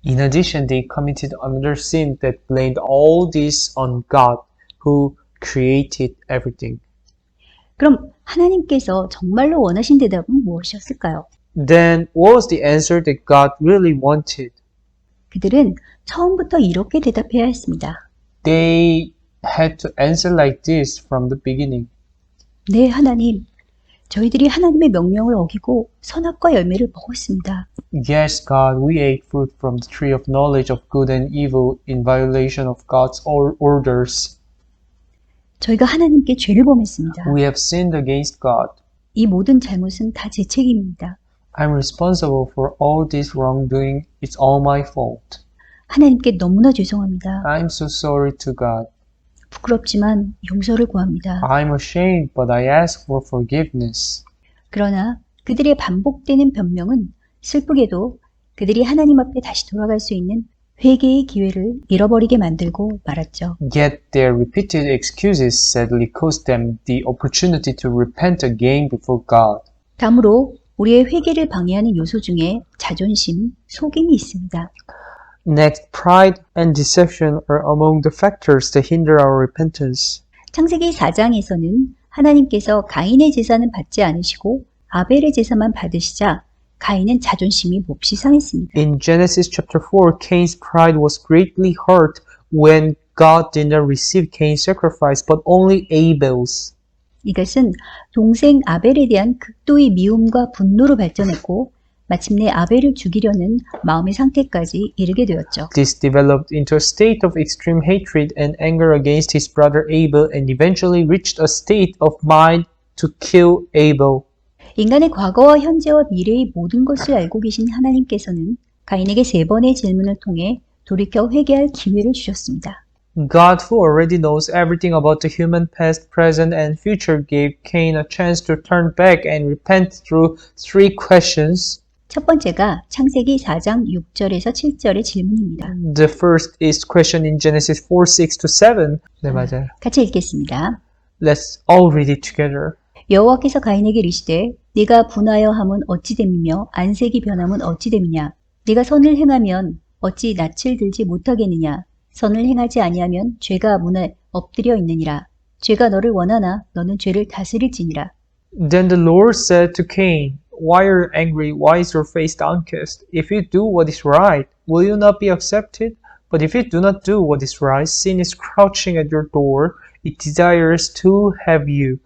In addition, they committed another sin that blamed all this on God, who created everything. 그럼 하나님께서 정말로 원하신 대답은 무엇이었을까요? Then, what was the answer that God really wanted? 그들은 처음부터 이렇게 대답해야 했습니다. They had to answer like this from the beginning. 네, 하나님. 저희들이 하나님의 명령을 어기고 선악과 열매를 먹었습니다. Yes, God, we ate fruit from the tree of knowledge of good and evil in violation of God's orders. 저희가 하나님께 죄를 범했습니다. We have sinned against God. 이 모든 잘못은 다 제 책임입니다. I'm responsible for all this wrongdoing. It's all my fault. 하나님께 너무나 죄송합니다. I'm so sorry to God. 부끄럽지만 용서를 구합니다. I'm ashamed, but I ask for forgiveness. 그러나 그들의 반복되는 변명은 슬프게도 그들이 하나님 앞에 다시 돌아갈 수 있는 회개의 기회를 잃어버리게 만들고 말았죠. Yet their repeated excuses sadly cost them the opportunity to repent again before God. 다음으로 우리의 회개를 방해하는 요소 중에 자존심, 속임이 있습니다. Next, pride and deception are among the factors that hinder our repentance. 창세기 4장에서는 하나님께서 가인의 제사는 받지 않으시고 아벨의 제사만 받으시자 가인은 자존심이 몹시 상했습니다. In Genesis chapter 4, Cain's pride was greatly hurt when God did not receive Cain's sacrifice, but only Abel's. 이것은 동생 아벨에 대한 극도의 미움과 분노로 발전했고 마침내 아벨을 죽이려는 마음의 상태까지 이르게 되었죠. This developed into a state of extreme hatred and anger against his brother Abel and eventually reached a state of mind to kill Abel. 인간의 과거와 현재와 미래의 모든 것을 알고 계신 하나님께서는 가인에게 3번의 질문을 통해 돌이켜 회개할 기회를 주셨습니다. God, who already knows everything about the human past, present, and future, gave Cain a chance to turn back and repent through 3 questions. 첫 번째가 창세기 4장 6절에서 7절의 질문입니다. The first is question in Genesis 4, 6 to 7. 네, 맞아요. 같이 읽겠습니다. Let's all read it together. 여호와께서 가인에게 이르시되 네가 분하여 함은 어찌 됨이며 안색이 변함은 어찌 됨이냐 네가 선을 행하면 어찌 낯을 들지 못하겠느냐 선을 행하지 아니하면 죄가 문에 엎드려 있느니라 죄가 너를 원하나 너는 죄를 다스릴지니라. Then the Lord said to Cain, Why are you angry? Why is your face downcast? If you do what is right, will you not be accepted? But if you do not do what is right, sin is crouching at your door. It desires to have you,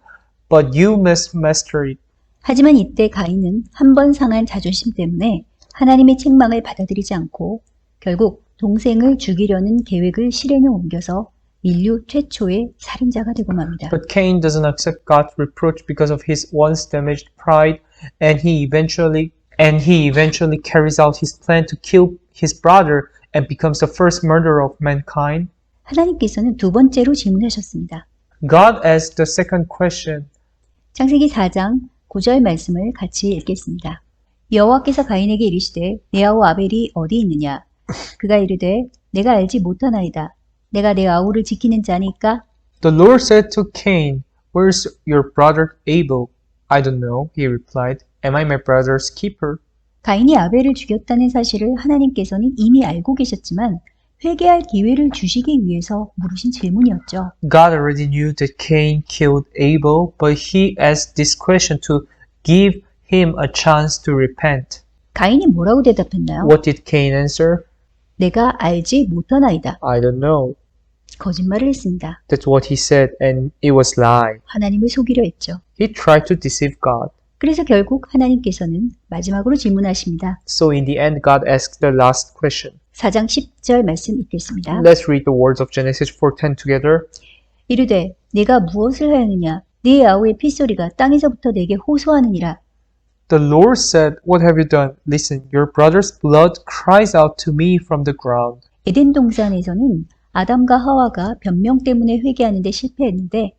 but you must master it. 하지만 이때 가인은 한 번 상한 자존심 때문에 하나님의 책망을 받아들이지 않고 결국 동생을 죽이려는 계획을 실행에 옮겨서 인류 최초의 살인자가 되고 맙니다. But Cain doesn't accept God's reproach because of his once damaged pride, and he eventually carries out his plan to kill his brother and becomes the first murderer of mankind. 하나님께서는 2번째로 질문하셨습니다. God asked the second question. 창세기 4장 9절 말씀을 같이 읽겠습니다. 여호와께서 가인에게 이르시되 내 아우 아벨이 어디 있느냐? 그가 이르되 내가 알지 못하나이다. 내가 내 아우를 지키는 자니까? The Lord said to Cain, Where's your brother Abel? I don't know, he replied. Am I my brother's keeper? 가인이 아벨을 죽였다는 사실을 하나님께서는 이미 알고 계셨지만 회개할 기회를 주시기 위해서 물으신 질문이었죠. God already knew that Cain killed Abel, but he asked this question to give him a chance to repent. 가인이 뭐라고 대답했나요? What did Cain answer? 내가 알지 못하나이다. I don't know. 거짓말을 했습니다. That's what he said, and it was lie. 하나님을 속이려 했죠. He tried to deceive God. 그래서 결국 하나님께서는 마지막으로 질문하십니다. So in the end, God asked the last question. 4장 10절 말씀 읽겠습니다. Let's read the words of Genesis 4:10 together. 이르되 내가 무엇을 하였느냐? 네 아우의 핏소리가 땅에서부터 내게 호소하느니라. The Lord said, What have you done? Listen, your brother's blood cries out to me from the ground. 에덴 동산에서는 아담과 하와가 변명 때문에 회개하는 데 실패했는데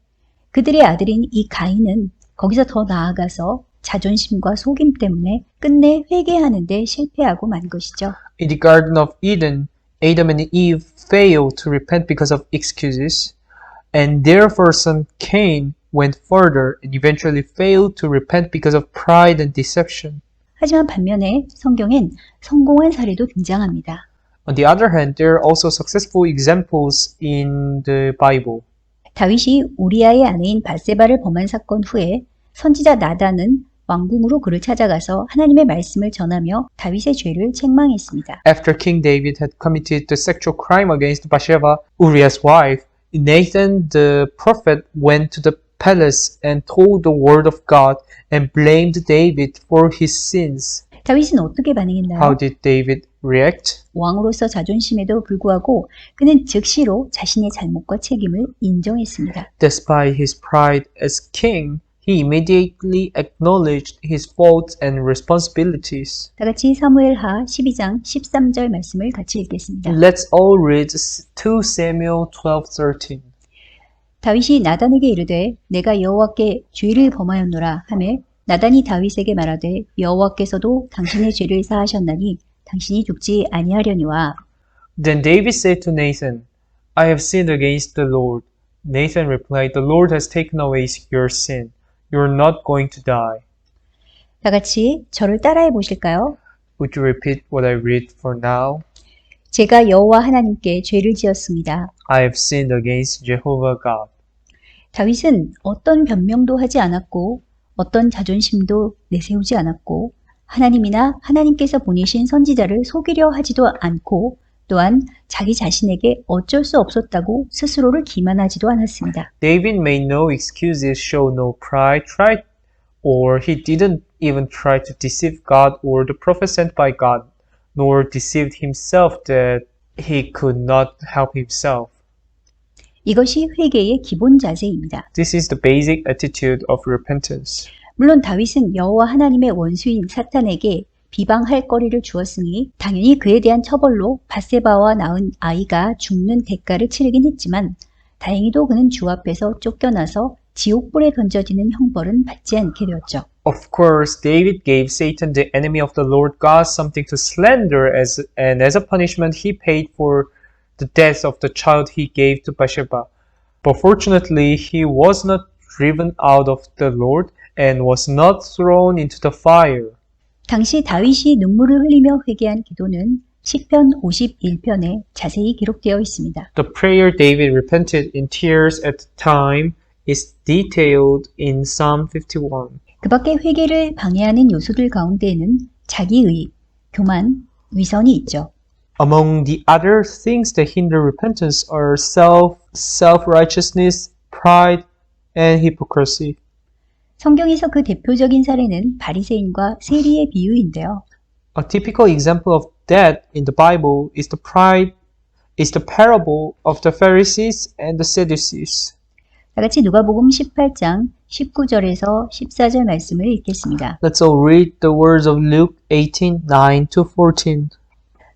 그들의 아들인 이 가인은 거기서 더 나아가서 자존심과 속임 때문에 끝내 회개하는 데 실패하고 만 것이죠. In the Garden of Eden, Adam and Eve failed to repent because of excuses, and their first son Cain went further and eventually failed to repent because of pride and deception. 하지만 반면에 성경엔 성공한 사례도 등장합니다. On the other hand, there are also successful examples in the Bible. 다윗이 우리아의 아내인 밧세바를 범한 사건 후에 선지자 나단은 왕궁으로 그를 찾아가서 하나님의 말씀을 전하며 다윗의 죄를 책망했습니다. After King David had committed the sexual crime against Bathsheba, Uriah's wife, Nathan the prophet went to the palace and told the word of God and blamed David for his sins. 다윗은 어떻게 반응했나요? How did David react? 왕으로서 자존심에도 불구하고 그는 즉시로 자신의 잘못과 책임을 인정했습니다. Despite his pride as king, he immediately acknowledged his faults and responsibilities. 다 같이 사무엘하 12장 13절 말씀을 같이 읽겠습니다. Let's all read 2 Samuel 12:13. 다윗이 나단에게 이르되 내가 여호와께 죄를 범하였노라 하매 나단이 다윗에게 말하되 여호와께서도 당신의 죄를 사하셨나니 당신이 죽지 아니하려니와. Then David said to Nathan, I have sinned against the Lord. Nathan replied, The Lord has taken away your sin. You are not going to die. 다 같이 저를 따라해 보실까요? Would you repeat what I read for now? 제가 여호와 하나님께 죄를 지었습니다. I have sinned against Jehovah God. 다윗은 어떤 변명도 하지 않았고 어떤 자존심도 내세우지 않았고 하나님이나 하나님께서 보내신 선지자를 속이려 하지도 않고 또한 자기 자신에게 어쩔 수 없었다고 스스로를 기만하지도 않았습니다. David made no excuses, showed no pride, or he didn't even try to deceive God or the prophet sent by God, nor deceived himself that he could not help himself. 이것이 회개의 기본 자세입니다. This is the basic attitude of repentance. 물론 다윗은 여호와 하나님의 원수인 사탄에게 비방할 거리를 주었으니 당연히 그에 대한 처벌로 밧세바와 낳은 아이가 죽는 대가를 치르긴 했지만 다행히도 그는 주 앞에서 쫓겨나서 지옥불에 던져지는 형벌은 받지 않게 되었죠. Of course, David gave Satan, the enemy of the Lord God, something to slander, and as a punishment, he paid for the death of the child he gave to Bathsheba. But fortunately, he was not driven out of the Lord and was not thrown into the fire. 당시 다윗이 눈물을 흘리며 회개한 기도는 시편 51편에 자세히 기록되어 있습니다. The prayer David repented in tears at the time is detailed in Psalm 51. 그 밖에 회개를 방해하는 요소들 가운데에는 자기의, 교만, 위선이 있죠. Among the other things that hinder repentance are self-righteousness, pride, and hypocrisy. 성경에서 그 대표적인 사례는 바리새인과 세리의 비유인데요. A typical example of that in the Bible is the parable of the Pharisees and the Sadducees. 다 같이 누가복음 18장 19절에서 14절 말씀을 읽겠습니다. Let's all read the words of Luke 18:9-14.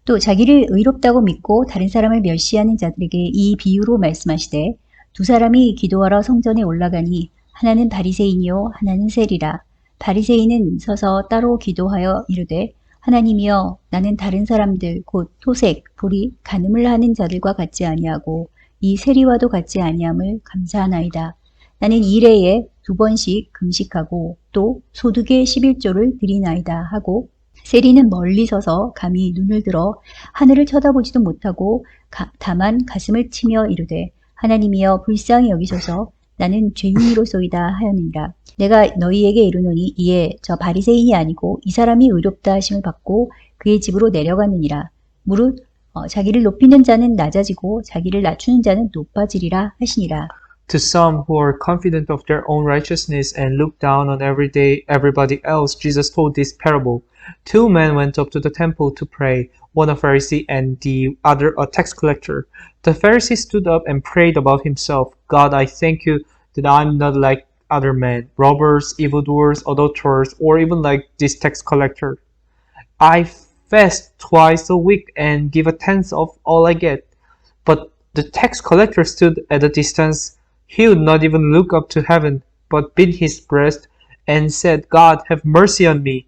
또 자기를 의롭다고 믿고 다른 사람을 멸시하는 자들에게 이 비유로 말씀하시되 두 사람이 기도하러 성전에 올라가니 하나는 바리새인이요 하나는 세리라. 바리새인은 서서 따로 기도하여 이르되 하나님이여 나는 다른 사람들 곧 토색, 불의, 간음을 하는 자들과 같지 아니하고 이 세리와도 같지 아니함을 감사하나이다. 나는 일해에 2번씩 금식하고 또 소득의 11조를 드리나이다 하고 세리는 멀리 서서 감히 눈을 들어 하늘을 쳐다보지도 못하고 다만 가슴을 치며 이르되 하나님이여 불쌍히 여기소서 나는 죄인이로소이다 하였느니라. 내가 너희에게 이르노니 이에 저 바리새인이 아니고 이 사람이 의롭다 하심을 받고 그의 집으로 내려가느니라. 무릇 자기를 높이는 자는 낮아지고 자기를 낮추는 자는 높아지리라 하시니라. To some who are confident of their own righteousness and look down on everybody else, Jesus told this parable. Two men went up to the temple to pray, one a Pharisee and the other a tax collector. The Pharisee stood up and prayed about himself, God, I thank you that I'm not like other men, robbers, evildoers, adulterers, or even like this tax collector. I fast twice a week and give a tenth of all I get. But the tax collector stood at a distance. He would not even look up to heaven, but beat his breast and said, God, have mercy on me,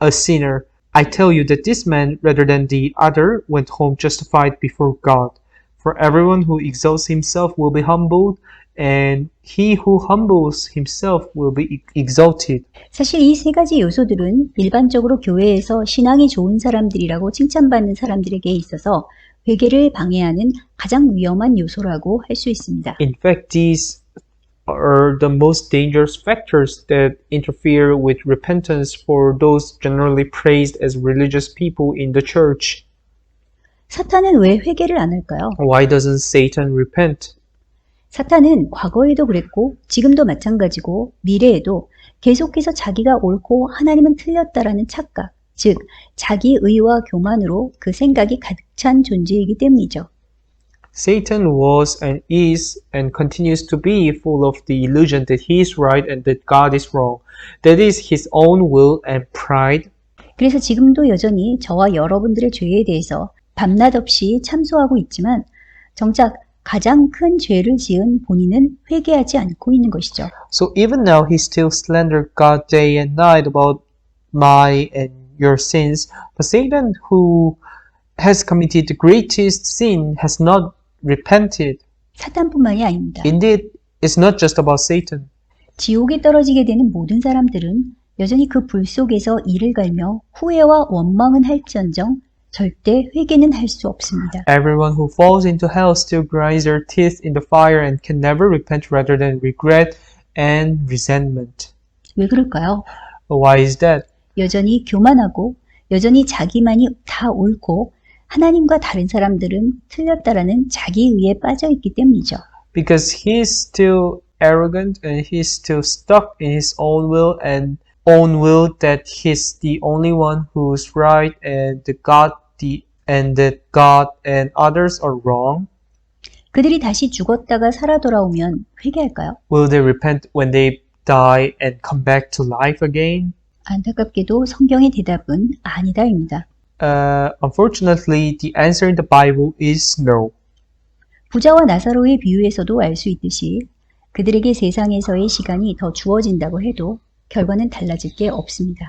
a sinner. I tell you that this man, rather than the other, went home justified before God. For everyone who exalts himself will be humbled, and he who humbles himself will be exalted. 사실 이 세 가지 요소들은 일반적으로 교회에서 신앙이 좋은 사람들이라고 칭찬받는 사람들에게 있어서 회개를 방해하는 가장 위험한 요소라고 할 수 있습니다. In fact, these are the most dangerous factors that interfere with repentance for those generally praised as religious people in the church. 사탄은 왜 회개를 안 할까요? Why doesn't Satan repent? 사탄은 과거에도 그랬고 지금도 마찬가지고 미래에도 계속해서 자기가 옳고 하나님은 틀렸다라는 착각, 즉 자기 의와 교만으로 그 생각이 가득 찬 존재이기 때문이죠. Satan was and is and continues to be full of the illusion that he is right and that God is wrong. That is his own will and pride. 그래서 지금도 여전히 저와 여러분들의 죄에 대해서 밤낮 없이 참소하고 있지만 정작 가장 큰 죄를 지은 본인은 회개하지 않고 있는 것이죠. So even now he still slandered God day and night about my and your sins. But Satan, who has committed the greatest sin, has not repented. 사탄뿐만이 아닙니다. Indeed, it's not just about Satan. 지옥에 떨어지게 되는 모든 사람들은 여전히 그 불 속에서 이를 갈며 후회와 원망은 할지언정 절대 회개는 할 수 없습니다. Everyone who falls into hell still grinds their teeth in the fire and can never repent rather than regret and resentment. 왜 그럴까요? Why is that? 여전히 교만하고 여전히 자기만이 다 옳고 하나님과 다른 사람들은 틀렸다라는 자기의에 빠져 있기 때문이죠. Because he's still arrogant and he's still stuck in his own will that he's the only one who's right and that God and others are wrong. 그들이 다시 죽었다가 살아 돌아오면 회개할까요? Will they repent when they die and come back to life again? 안타깝게도 성경의 대답은 아니다입니다. Unfortunately, the answer in the Bible is no. 부자와 나사로의 비유에서도 알 수 있듯이 그들에게 세상에서의 시간이 더 주어진다고 해도 결과는 달라질 게 없습니다.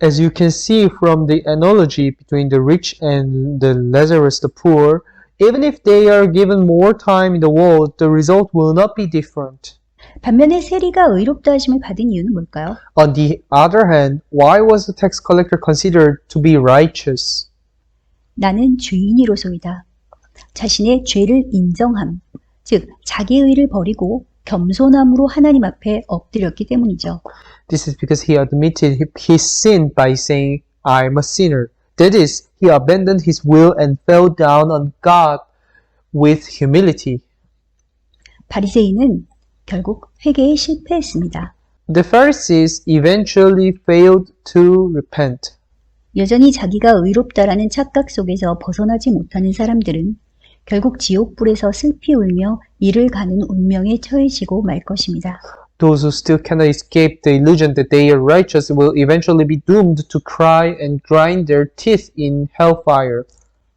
As you can see from the analogy between the rich and the Lazarus the poor, even if they are given more time in the world, the result will not be different. 반면에 세리가 의롭다 하심을 받은 이유는 뭘까요? On the other hand, why was the tax collector considered to be righteous? 나는 죄인이로소이다. 자신의 죄를 인정함, 즉 자기의를 버리고 겸손함으로 하나님 앞에 엎드렸기 때문이죠. This is because he admitted his sin by saying, I'm a sinner. That is, he abandoned his will and fell down on God with humility. 바리새인은 결국 회개에 실패했습니다. The Pharisees eventually failed to repent. 여전히 자기가 의롭다라는 착각 속에서 벗어나지 못하는 사람들은 결국 지옥불에서 슬피 울며 이를 가는 운명에 처해지고 말 것입니다. Those who still cannot escape the illusion that they are righteous will eventually be doomed to cry and grind their teeth in hellfire.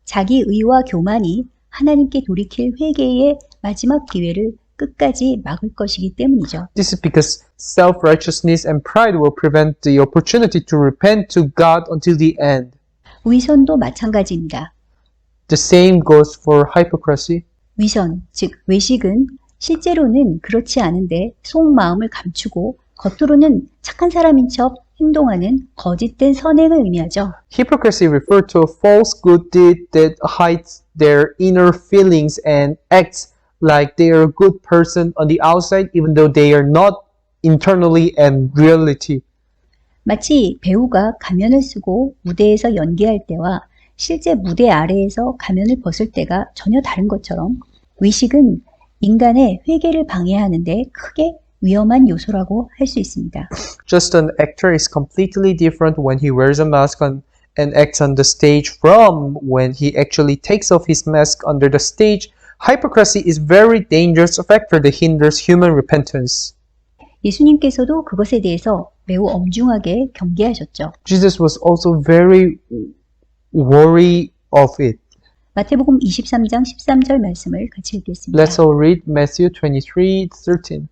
자기 의와 교만이 하나님께 돌이킬 회개의 마지막 기회를 끝까지 막을 것이기 때문이죠. This is because self-righteousness and pride will prevent the opportunity to repent to God until the end. 위선도 마찬가지입니다. The same goes for hypocrisy. 위선, 즉 외식은 실제로는 그렇지 않은데 속마음을 감추고 겉으로는 착한 사람인 척 행동하는 거짓된 선행을 의미하죠. Hypocrisy refers to a false good deed that hides their inner feelings and acts like they are a good person on the outside even though they are not internally and reality. 마치 배우가 가면을 쓰고 무대에서 연기할 때와 실제 무대 아래에서 가면을 벗을 때가 전혀 다른 것처럼 외식은 인간의 회개를 방해하는데 크게 위험한 요소라고 할 수 있습니다. Just an actor is completely different when he wears a mask and acts on the stage from when he actually takes off his mask under the stage. Hypocrisy is very dangerous factor that hinders human repentance. 예수님께서도 그것에 대해서 매우 엄중하게 경계하셨죠. Jesus was also very worried of it. 마태복음 23장 13절 말씀을 같이 읽겠습니다. Let's all read Matthew 23:13.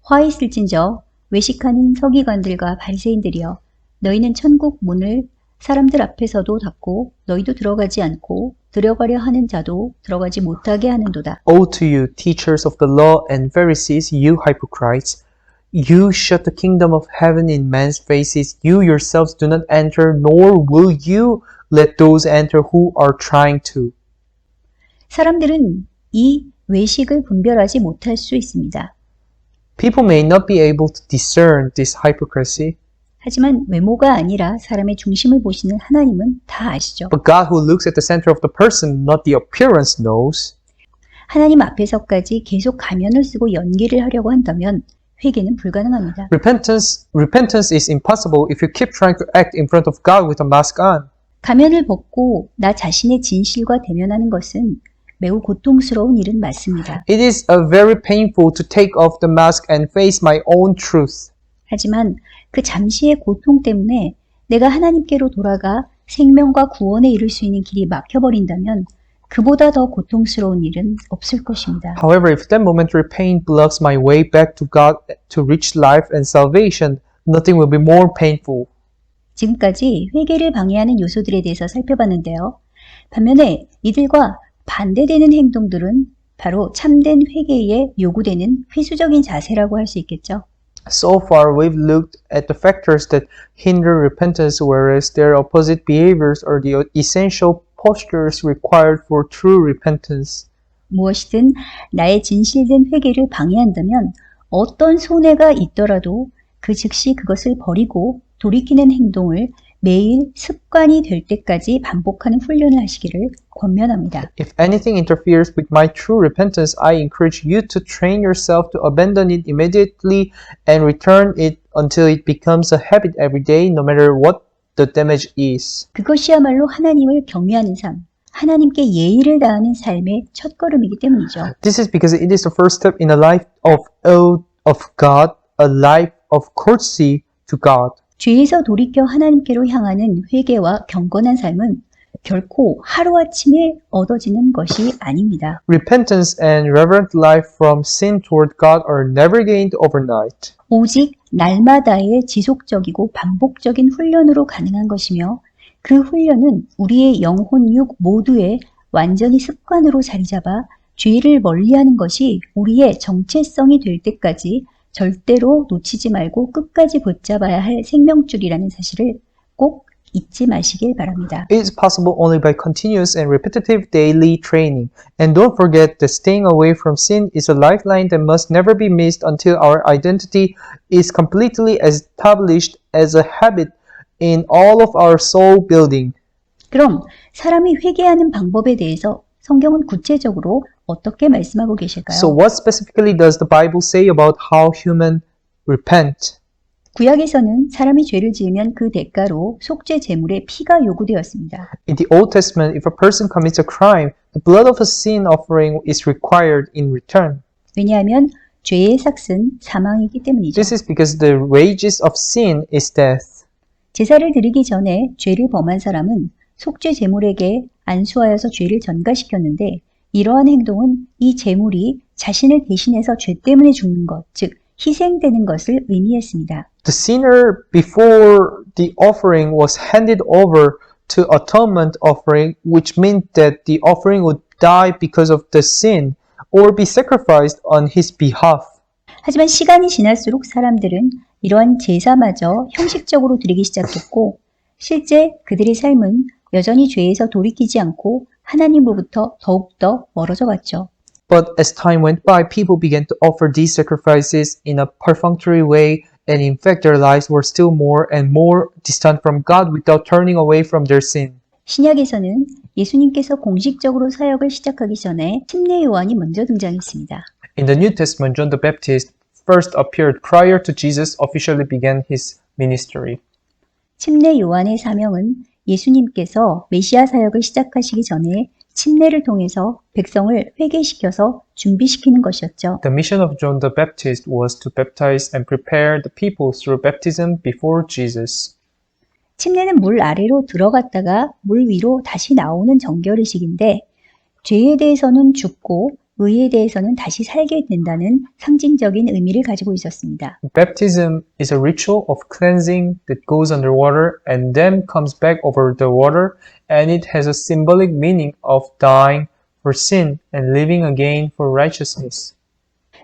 화 있을진저 외식하는 서기관들과 바리새인들이여 너희는 천국 문을 사람들 앞에서도 닫고 너희도 들어가지 않고 들어가려 하는 자도 들어가지 못하게 하는도다. Woe to you, teachers of the law and Pharisees, you hypocrites! You shut the kingdom of heaven in men's faces. You yourselves do not enter, nor will you let those enter who are trying to. 사람들은 이 외식을 분별하지 못할 수 있습니다. People may not be able to discern this hypocrisy, 하지만 외모가 아니라 사람의 중심을 보시는 하나님은 다 아시죠. but God who looks at the center of the person, not the appearance, knows. 하나님 앞에서까지 계속 가면을 쓰고 연기를 하려고 한다면 회개는 불가능합니다. Repentance is impossible if you keep trying to act in front of God with a mask on. 가면을 벗고 나 자신의 진실과 대면하는 것은 매우 고통스러운 일은 맞습니다. It is very painful to take off the mask and face my own truth. 하지만 그 잠시의 고통 때문에 내가 하나님께로 돌아가 생명과 구원에 이를 수 있는 길이 막혀버린다면 그보다 더 고통스러운 일은 없을 것입니다. However, if that momentary pain blocks my way back to God to reach life and salvation, nothing will be more painful. 지금까지 회개를 방해하는 요소들에 대해서 살펴봤는데요. 반면에 이들과 반대되는 행동들은 바로 참된 회개에 요구되는 필수적인 자세라고 할 수 있겠죠. So far, we've looked at the factors that hinder repentance, whereas their opposite behaviors are the essential postures required for true repentance. 무엇이든 나의 진실된 회개를 방해한다면 어떤 손해가 있더라도 그 즉시 그것을 버리고 돌이키는 행동을 매일 습관이 될 때까지 반복하는 훈련을 하시기를 권면합니다. If anything interferes with my true repentance, I encourage you to train yourself to abandon it immediately and return it until it becomes a habit every day, no matter what the damage is. 그것이야말로 하나님을 경외하는 삶, 하나님께 예의를 다하는 삶의 첫걸음이기 때문이죠. This is because it is the first step in a life of awe of God, a life of courtesy to God. 죄에서 돌이켜 하나님께로 향하는 회개와 경건한 삶은 결코 하루아침에 얻어지는 것이 아닙니다. Repentance and reverent life from sin toward God are never gained overnight. 오직 날마다의 지속적이고 반복적인 훈련으로 가능한 것이며 그 훈련은 우리의 영혼, 육 모두에 완전히 습관으로 자리 잡아 죄를 멀리하는 것이 우리의 정체성이 될 때까지 절대로 놓치지 말고 끝까지 붙잡아야 할 생명줄이라는 사실을 꼭 잊지 마시길 바랍니다. It is possible only by continuous and repetitive daily training. And don't forget that staying away from sin is a lifeline that must never be missed until our identity is completely established as a habit in all of our soul building. 그럼 사람이 회개하는 방법에 대해서 성경은 구체적으로 어떻게 말씀하고 계실까요? So what specifically does the Bible say about how human repent? 구약에서는 사람이 죄를 지으면 그 대가로 속죄 제물의 피가 요구되었습니다. In the Old Testament, if a person commits a crime, the blood of a sin offering is required in return. 왜냐하면 죄의 삭은 사망이기 때문이죠. This is because the wages of sin is death. 제사를 드리기 전에 죄를 범한 사람은 속죄 제물에게 안수하여서 죄를 전가시켰는데 이러한 행동은 이 제물이 자신을 대신해서 죄 때문에 죽는 것, 즉 희생되는 것을 의미했습니다. The sinner before the offering was handed over to atonement offering, which meant that the offering would die because of the sin or be sacrificed on his behalf. 하지만 시간이 지날수록 사람들은 이러한 제사마저 형식적으로 드리기 시작했고 실제 그들의 삶은 여전히 죄에서 돌이키지 않고 하나님으로부터 더욱더 멀어져 갔죠. But as time went by, people began to offer these sacrifices in a perfunctory way, and in fact their lives were still more and more distant from God without turning away from their sin. 신약에서는 예수님께서 공식적으로 사역을 시작하기 전에 침례 요한이 먼저 등장했습니다. In the New Testament, John the Baptist first appeared prior to Jesus officially began his ministry. 침례 요한의 사명은 예수님께서 메시아 사역을 시작하시기 전에 침례를 통해서 백성을 회개시켜서 준비시키는 것이었죠. The mission of John the Baptist was to baptize and prepare the people through baptism before Jesus. 침례는 물 아래로 들어갔다가 물 위로 다시 나오는 정결의식인데 죄에 대해서는 죽고 의에 대해서는 다시 살게 된다는 상징적인 의미를 가지고 있었습니다. Baptism is a ritual of cleansing that goes underwater and then comes back over the water, and it has a symbolic meaning of dying for sin and living again for righteousness.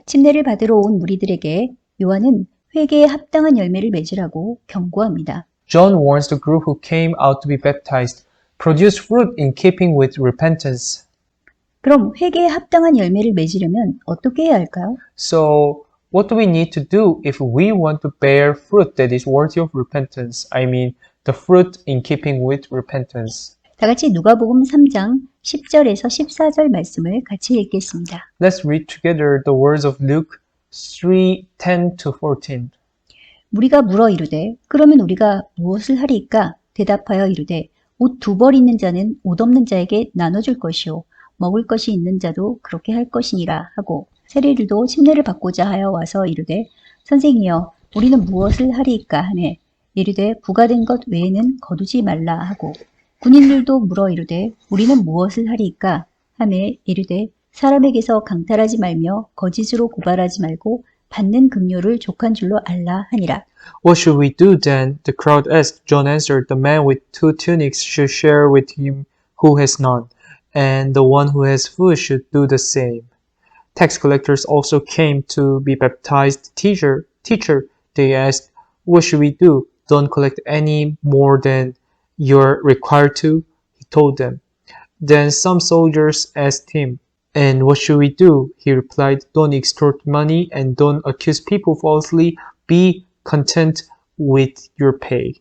침례를 받으러 온 무리들에게 요한은 회개에 합당한 열매를 맺으라고 경고합니다. John warns the group who came out to be baptized, produce fruit in keeping with repentance. 그럼 회개에 합당한 열매를 맺으려면 어떻게 해야 할까요? So, what do we need to do if we want to bear fruit that is worthy of repentance? I mean, the fruit in keeping with repentance. 다 같이 누가복음 3장 10절에서 14절 말씀을 같이 읽겠습니다. Let's read together the words of Luke 3:10-14. 무리가 물어 이르되 그러면 우리가 무엇을 하리이까? 대답하여 이르되 옷 두 벌 있는 자는 옷 없는 자에게 나눠줄 것이요 먹을 것이 있는 자도 그렇게 할 것이니라 하고 세리들도 침례를 받고자 하여 와서 이르되 선생이여 우리는 무엇을 하리이까 하매 이르되 부가된 것 외에는 거두지 말라 하고 군인들도 물어 이르되 우리는 무엇을 하리이까 하매 이르되 사람에게서 강탈하지 말며 거짓으로 고발하지 말고 받는 급료를 족한 줄로 알라 하니라. What should we do then? The crowd asked. John answered, The man with 2 tunics should share with him who has none, and the one who has food should do the same. Tax collectors also came to be baptized. Teacher, they asked, What should we do? Don't collect any more than you're required to, he told them. Then some soldiers asked him, And what should we do? He replied, Don't extort money and don't accuse people falsely. Be content with your pay.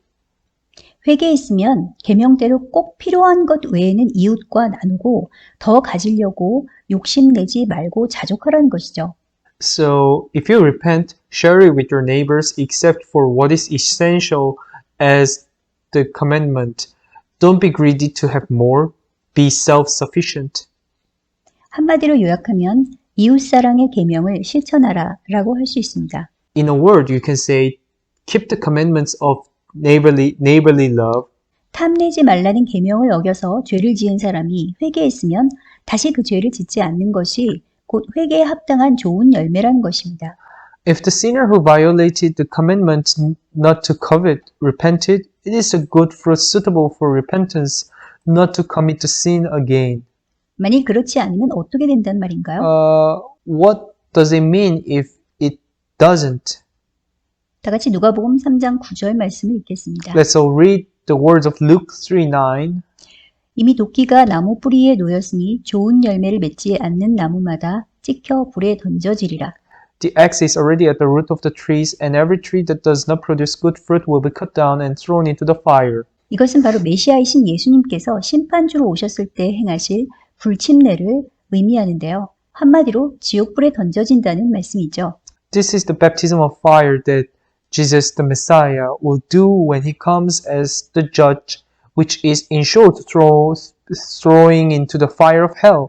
회개했으면 계명대로 꼭 필요한 것 외에는 이웃과 나누고 더 가지려고 욕심내지 말고 자족하라는 것이죠. So, if you repent, share it with your neighbors except for what is essential as the commandment. Don't be greedy to have more. Be self-sufficient. 한마디로 요약하면 이웃사랑의 계명을 실천하라 라고 할 수 있습니다. In a word, you can say, keep the commandments of neighborly love. 탐내지 말라는 계명을 어겨서 죄를 지은 사람이 회개했으면 다시 그 죄를 짓지 않는 것이 곧 회개에 합당한 좋은 열매라는 것입니다. If the sinner who violated the commandment not to covet repented, it is a good fruit suitable for repentance, not to commit to sin again. 만일 그렇지 않으면 어떻게 된단 말인가요? What does it mean if it doesn't? 다 같이 누가복음 3장 9절 말씀을 읽겠습니다. Let's all read the words of Luke 3:9. 이미 도끼가 나무 뿌리에 놓였으니 좋은 열매를 맺지 않는 나무마다 찍혀 불에 던져지리라. The axe is already at the root of the trees, and every tree that does not produce good fruit will be cut down and thrown into the fire. 이것은 바로 메시아이신 예수님께서 심판주로 오셨을 때 행하실 불침례를 의미하는데요. 한마디로 지옥불에 던져진다는 말씀이죠. This is the baptism of fire that Jesus the Messiah will do when he comes as the judge, which is in short throwing into the fire of hell.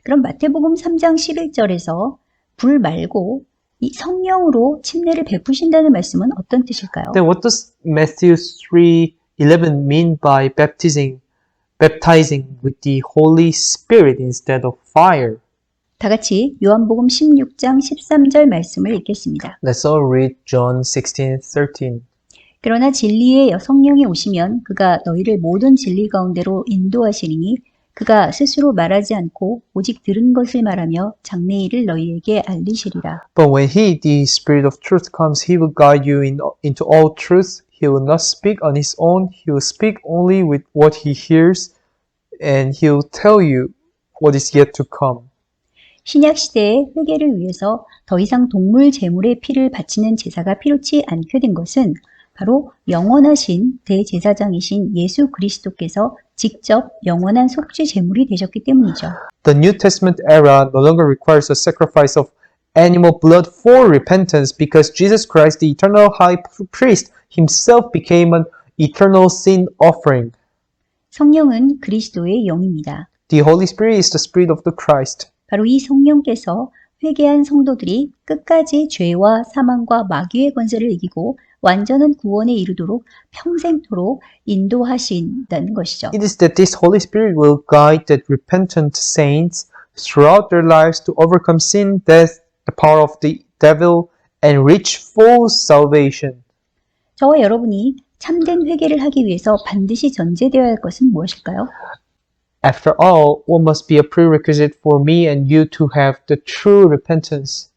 그럼 마태복음 3장 11절에서 불 말고 이 성령으로 침례를 베푸신다는 말씀은 어떤 뜻일까요? Then what does Matthew 3:11 mean by baptizing with the Holy Spirit instead of fire? 다 같이 요한복음 16장 13절 말씀을 읽겠습니다. Let's all read John 16:13. 그러나 진리의 성령이 오시면 그가 너희를 모든 진리 가운데로 인도하시리니 그가 스스로 말하지 않고 오직 들은 것을 말하며 장래일을 너희에게 알리시리라. But when he, the Spirit of truth, comes, he will guide you into all truth. He will not speak on his own. He will speak only with what he hears, and he will tell you what is yet to come. 신약 시대의 회개를 위해서 더 이상 동물 제물의 피를 바치는 제사가 필요치 않게 된 것은 바로 영원하신 대제사장이신 예수 그리스도께서 직접 영원한 속죄 제물이 되셨기 때문이죠. The New Testament era no longer requires a sacrifice of animal blood for repentance because Jesus Christ, the eternal high priest, himself became an eternal sin offering. 성령은 그리스도의 영입니다. The Holy Spirit is the Spirit of the Christ. 바로 이 성령께서 회개한 성도들이 끝까지 죄와 사망과 마귀의 권세를 이기고 완전한 구원에 이르도록 평생토록 인도하신다는 것이죠. It is that this Holy Spirit will guide the repentant saints throughout their lives to overcome sin, death, the power of the devil, and reach full salvation. 저와 여러분이 참된 회개를 하기 위해서 반드시 전제되어야 할 것은 무엇일까요? After all, what must be a prerequisite for me and you to have the true repentance?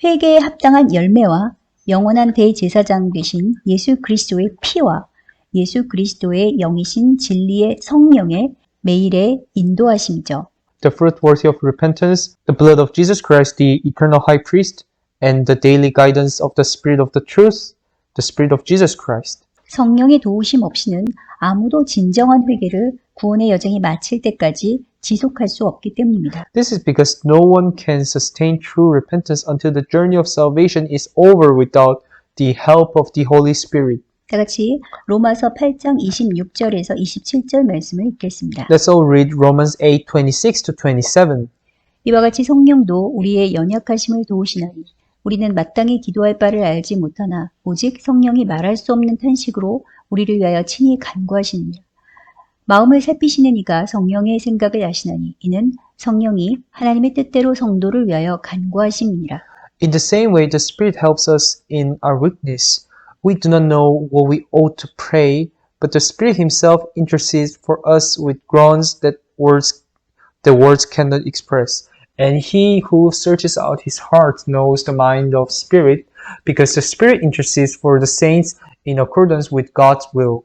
회개에 합당한 열매와 영원한 대제사장 되신 예수 그리스도의 피와 예수 그리스도의 영이신 진리의 성령의 매일의 인도하심이죠. The fruit worthy of repentance, the blood of Jesus Christ, the eternal high priest, and the daily guidance of the Spirit of the truth, the Spirit of Jesus Christ. 성령의 도우심 없이는 아무도 진정한 회개를 구원의 여정이 마칠 때까지 지속할 수 없기 때문입니다. This is because no one can sustain true repentance until the journey of salvation is over without the help of the Holy Spirit. 다 같이 로마서 8장 26절에서 27절 말씀을 읽겠습니다. Let's all read Romans 8:26-27. 이와 같이 성령도 우리의 연약하심을 도우시나니 우리는 마땅히 기도할 바를 알지 못하나 오직 성령이 말할 수 없는 탄식으로 우리를 위하여 친히 간구하시느니라. 마음을 살피시는 이가 성령의 생각을 아시나니 이는 성령이 하나님의 뜻대로 성도를 위하여 간구하심이니라. In the same way, the Spirit helps us in our weakness. We do not know what we ought to pray, but the Spirit Himself intercedes for us with groans that words cannot express. And He who searches out His heart knows the mind of Spirit, because the Spirit intercedes for the saints in accordance with God's will.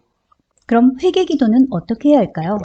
그럼 회개 기도는 어떻게 해야 할까요?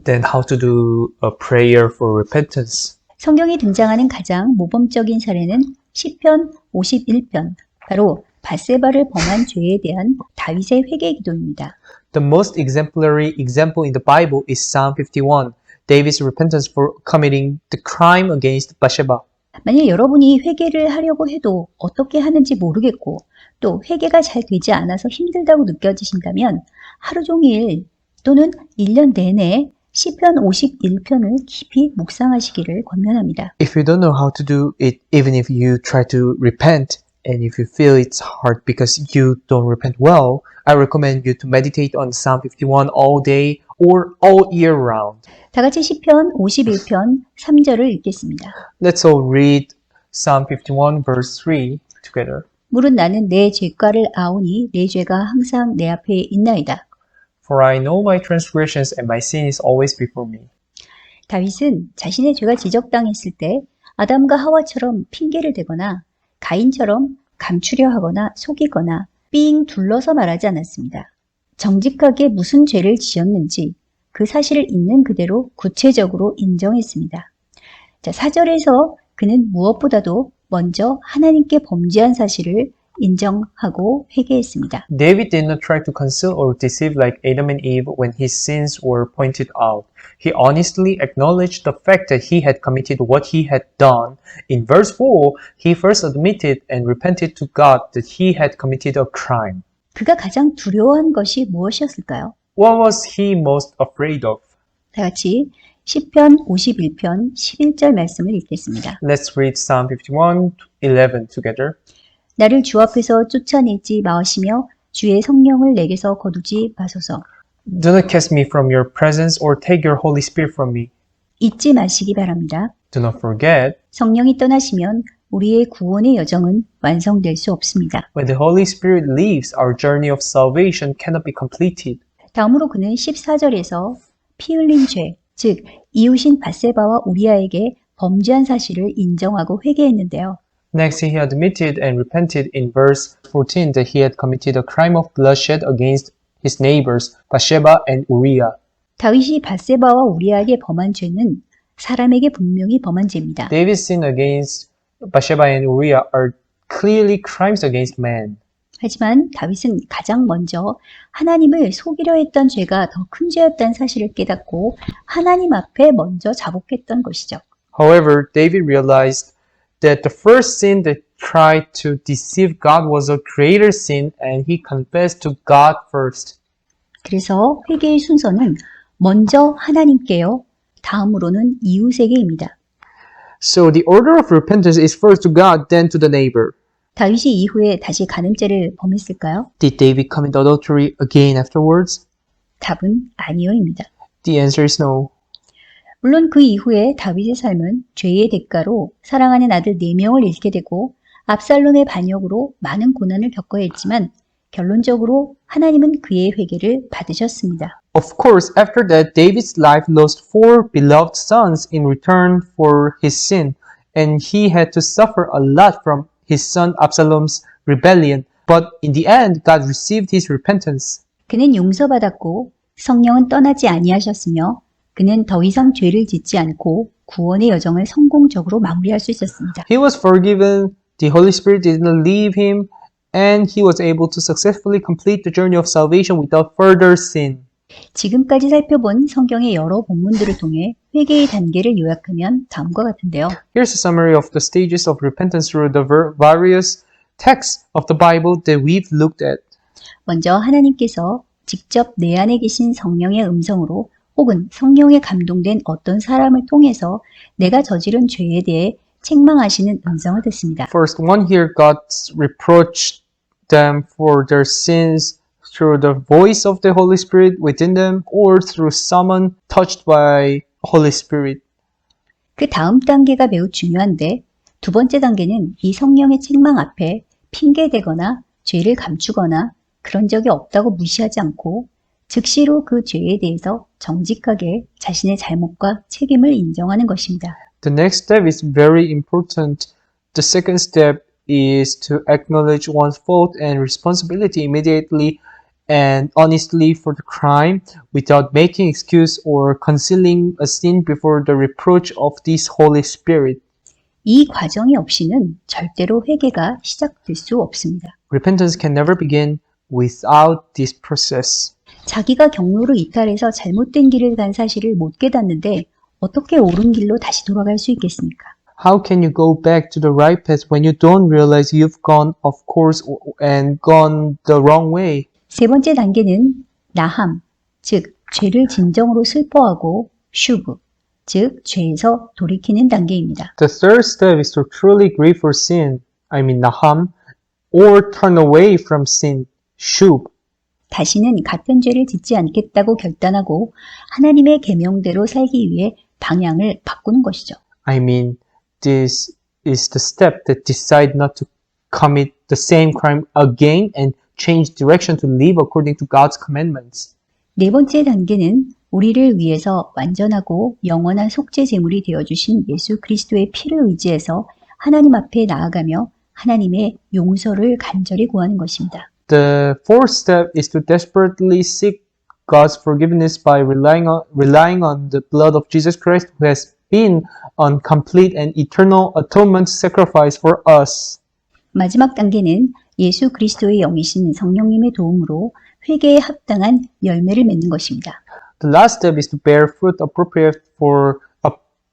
Then how to do a prayer for repentance? 성경에 등장하는 가장 모범적인 사례는 시편 51편, 바로 밧세바를 범한 죄에 대한 다윗의 회개 기도입니다. The most exemplary example in the Bible is Psalm 51, David's repentance for committing the crime against Bathsheba. 만약 여러분이 회개를 하려고 해도 어떻게 하는지 모르겠고 또 회개가 잘 되지 않아서 힘들다고 느껴지신다면 하루 종일 또는 1년 내내 시편 51편을 깊이 묵상하시기를 권면합니다. If you don't know how to do it, even if you try to repent, and if you feel it's hard because you don't repent well, I recommend you to meditate on Psalm 51 all day or all year round. 다 같이 시편 51편 3절을 읽겠습니다. Let's all read Psalm 51 verse 3 together. 물은 나는 내 죄가를 아오니 내 죄가 항상 내 앞에 있나이다. For I know my transgressions and my sin is always before me. 다윗은 자신의 죄가 지적당했을 때 아담과 하와처럼 핑계를 대거나 가인처럼 감추려 하거나 속이거나 삥 둘러서 말하지 않았습니다. 정직하게 무슨 죄를 지었는지 그 사실을 있는 그대로 구체적으로 인정했습니다. 자, 4절에서 그는 무엇보다도 먼저 하나님께 범죄한 사실을 인정하고 회개했습니다. David did not try to conceal or deceive like Adam and Eve when his sins were pointed out. He honestly acknowledged the fact that he had committed what he had done. In verse 4, he first admitted and repented to God that he had committed a crime. 그가 가장 두려워한 것이 무엇이었을까요? What was he most afraid of? 다 같이 시편 51편 11절 말씀을 읽겠습니다. Let's read Psalm 51:11 together. 나를 주 앞에서 쫓아내지 마시며 주의 성령을 내게서 거두지 마소서. Do not cast me from your presence or take your Holy Spirit from me. 잊지 마시기 바랍니다. Do not forget, 성령이 떠나시면 우리의 구원의 여정은 완성될 수 없습니다. when the Holy Spirit leaves, our journey of salvation cannot be completed. 다음으로 그는 14절에서 피 흘린 죄, 즉 이웃인 밧세바와 우리아에게 범죄한 사실을 인정하고 회개했는데요. Next, he admitted and repented in verse 14 that he had committed a crime of bloodshed against his neighbors, Bathsheba and Uriah. 다윗이 밧세바와 우리아에게 범한 죄는 사람에게 분명히 범한 죄입니다. David's sin against Bathsheba and Uriah are clearly crimes against man. 하지만 다윗은 가장 먼저 하나님을 속이려 했던 죄가 더 큰 죄였다는 사실을 깨닫고 하나님 앞에 먼저 자복했던 것이죠. However, David realized that the first sin that tried to deceive God was a greater sin, and he confessed to God first. 그래서 회개의 순서는 먼저 하나님께요, 다음으로는 이웃에게입니다. So the order of repentance is first to God, then to the neighbor. 다윗이 이후에 다시 간음죄를 범했을까요? Did David commit adultery again afterwards? 답은 아니요입니다. The answer is no. 물론 그 이후에 다윗의 삶은 죄의 대가로 사랑하는 아들 4명을 잃게 되고 압살롬의 반역으로 많은 고난을 겪어야 했지만 결론적으로 하나님은 그의 회개를 받으셨습니다. Of course, after that, David's life lost 4 beloved sons in return for his sin, and he had to suffer a lot from his son Absalom's rebellion. But in the end, God received his repentance. 그는 용서받았고 성령은 떠나지 아니하셨으며 그는 더 이상 죄를 짓지 않고 구원의 여정을 성공적으로 마무리할 수 있었습니다. He was forgiven, the Holy Spirit did not leave him, and he was able to successfully complete the journey of salvation without further sin. 지금까지 살펴본 성경의 여러 본문들을 통해 회개의 단계를 요약하면 다음과 같은데요. Here's a summary of the stages of repentance through the various texts of the Bible that we've looked at. 먼저 하나님께서 직접 내 안에 계신 성령의 음성으로 혹은 성령에 감동된 어떤 사람을 통해서 내가 저지른 죄에 대해 책망하시는 음성을 듣습니다. First, one here God reproached them for their sins through the voice of the Holy Spirit within them or through someone touched by Holy Spirit. 그 다음 단계가 매우 중요한데 두 번째 단계는 이 성령의 책망 앞에 핑계대거나 죄를 감추거나 그런 적이 없다고 무시하지 않고 즉시로 그 죄에 대해서 정직하게 자신의 잘못과 책임을 인정하는 것입니다. The next step is very important. The second step is to acknowledge one's fault and responsibility immediately and honestly for the crime without making excuse or concealing a sin before the reproach of this Holy Spirit. 이 과정이 없이는 절대로 회개가 시작될 수 없습니다. Repentance can never begin without this process. 자기가 경로를 이탈해서 잘못된 길을 간 사실을 못 깨닫는데 어떻게 옳은 길로 다시 돌아갈 수 있겠습니까? How can you go back to the right path when you don't realize you've gone off course and gone the wrong way? 세 번째 단계는 나함, 즉 죄를 진정으로 슬퍼하고 슈브, 즉 죄에서 돌이키는 단계입니다. The third step is to truly grieve for sin, naham, or turn away from sin, shub. 다시는 같은 죄를 짓지 않겠다고 결단하고 하나님의 계명대로 살기 위해 방향을 바꾸는 것이죠. This is the step that decide not to commit the same crime again and change direction to live according to God's commandments. 네 번째 단계는 우리를 위해서 완전하고 영원한 속죄 제물이 되어주신 예수 그리스도의 피를 의지해서 하나님 앞에 나아가며 하나님의 용서를 간절히 구하는 것입니다. The fourth step is to desperately seek God's forgiveness by relying on the blood of Jesus Christ who has been on complete and eternal atonement sacrifice for us. 마지막 단계는 예수 그리스도의 영이신 성령님의 도움으로 회개에 합당한 열매를 맺는 것입니다. The last step is to bear fruit appropriate for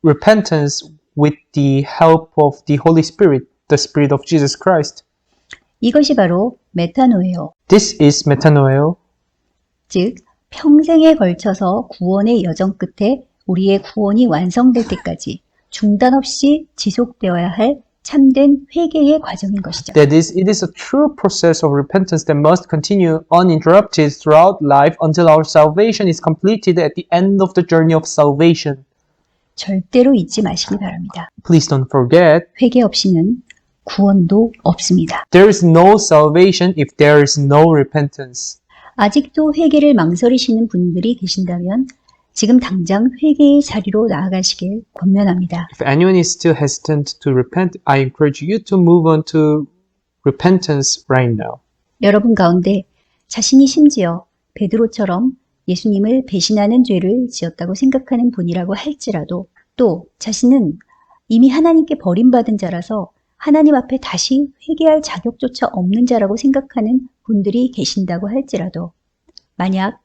repentance with the help of the Holy Spirit, the Spirit of Jesus Christ. 이것이 바로 메타노예요. This is metanoeo, 즉 평생에 걸쳐서 구원의 여정 끝에 우리의 구원이 완성될 때까지 중단 없이 지속되어야 할 참된 회개의 과정인 것이죠. that is, it is a true process of repentance that must continue uninterrupted throughout life until our salvation is completed at the end of the journey of salvation. 절대로 잊지 마시기 바랍니다. Please don't forget, 회개 없이는 구원도 없습니다. there is no salvation if there is no repentance. 아직도 회개를 망설이시는 분들이 계신다면 지금 당장 회개의 자리로 나아가시길 권면합니다. If anyone is still hesitant to repent, I encourage you to move on to repentance right now. 여러분 가운데 자신이 심지어 베드로처럼 예수님을 배신하는 죄를 지었다고 생각하는 분이라고 할지라도 또 자신은 이미 하나님께 버림받은 자라서 하나님 앞에 다시 회개할 자격조차 없는 자라고 생각하는 분들이 계신다고 할지라도 만약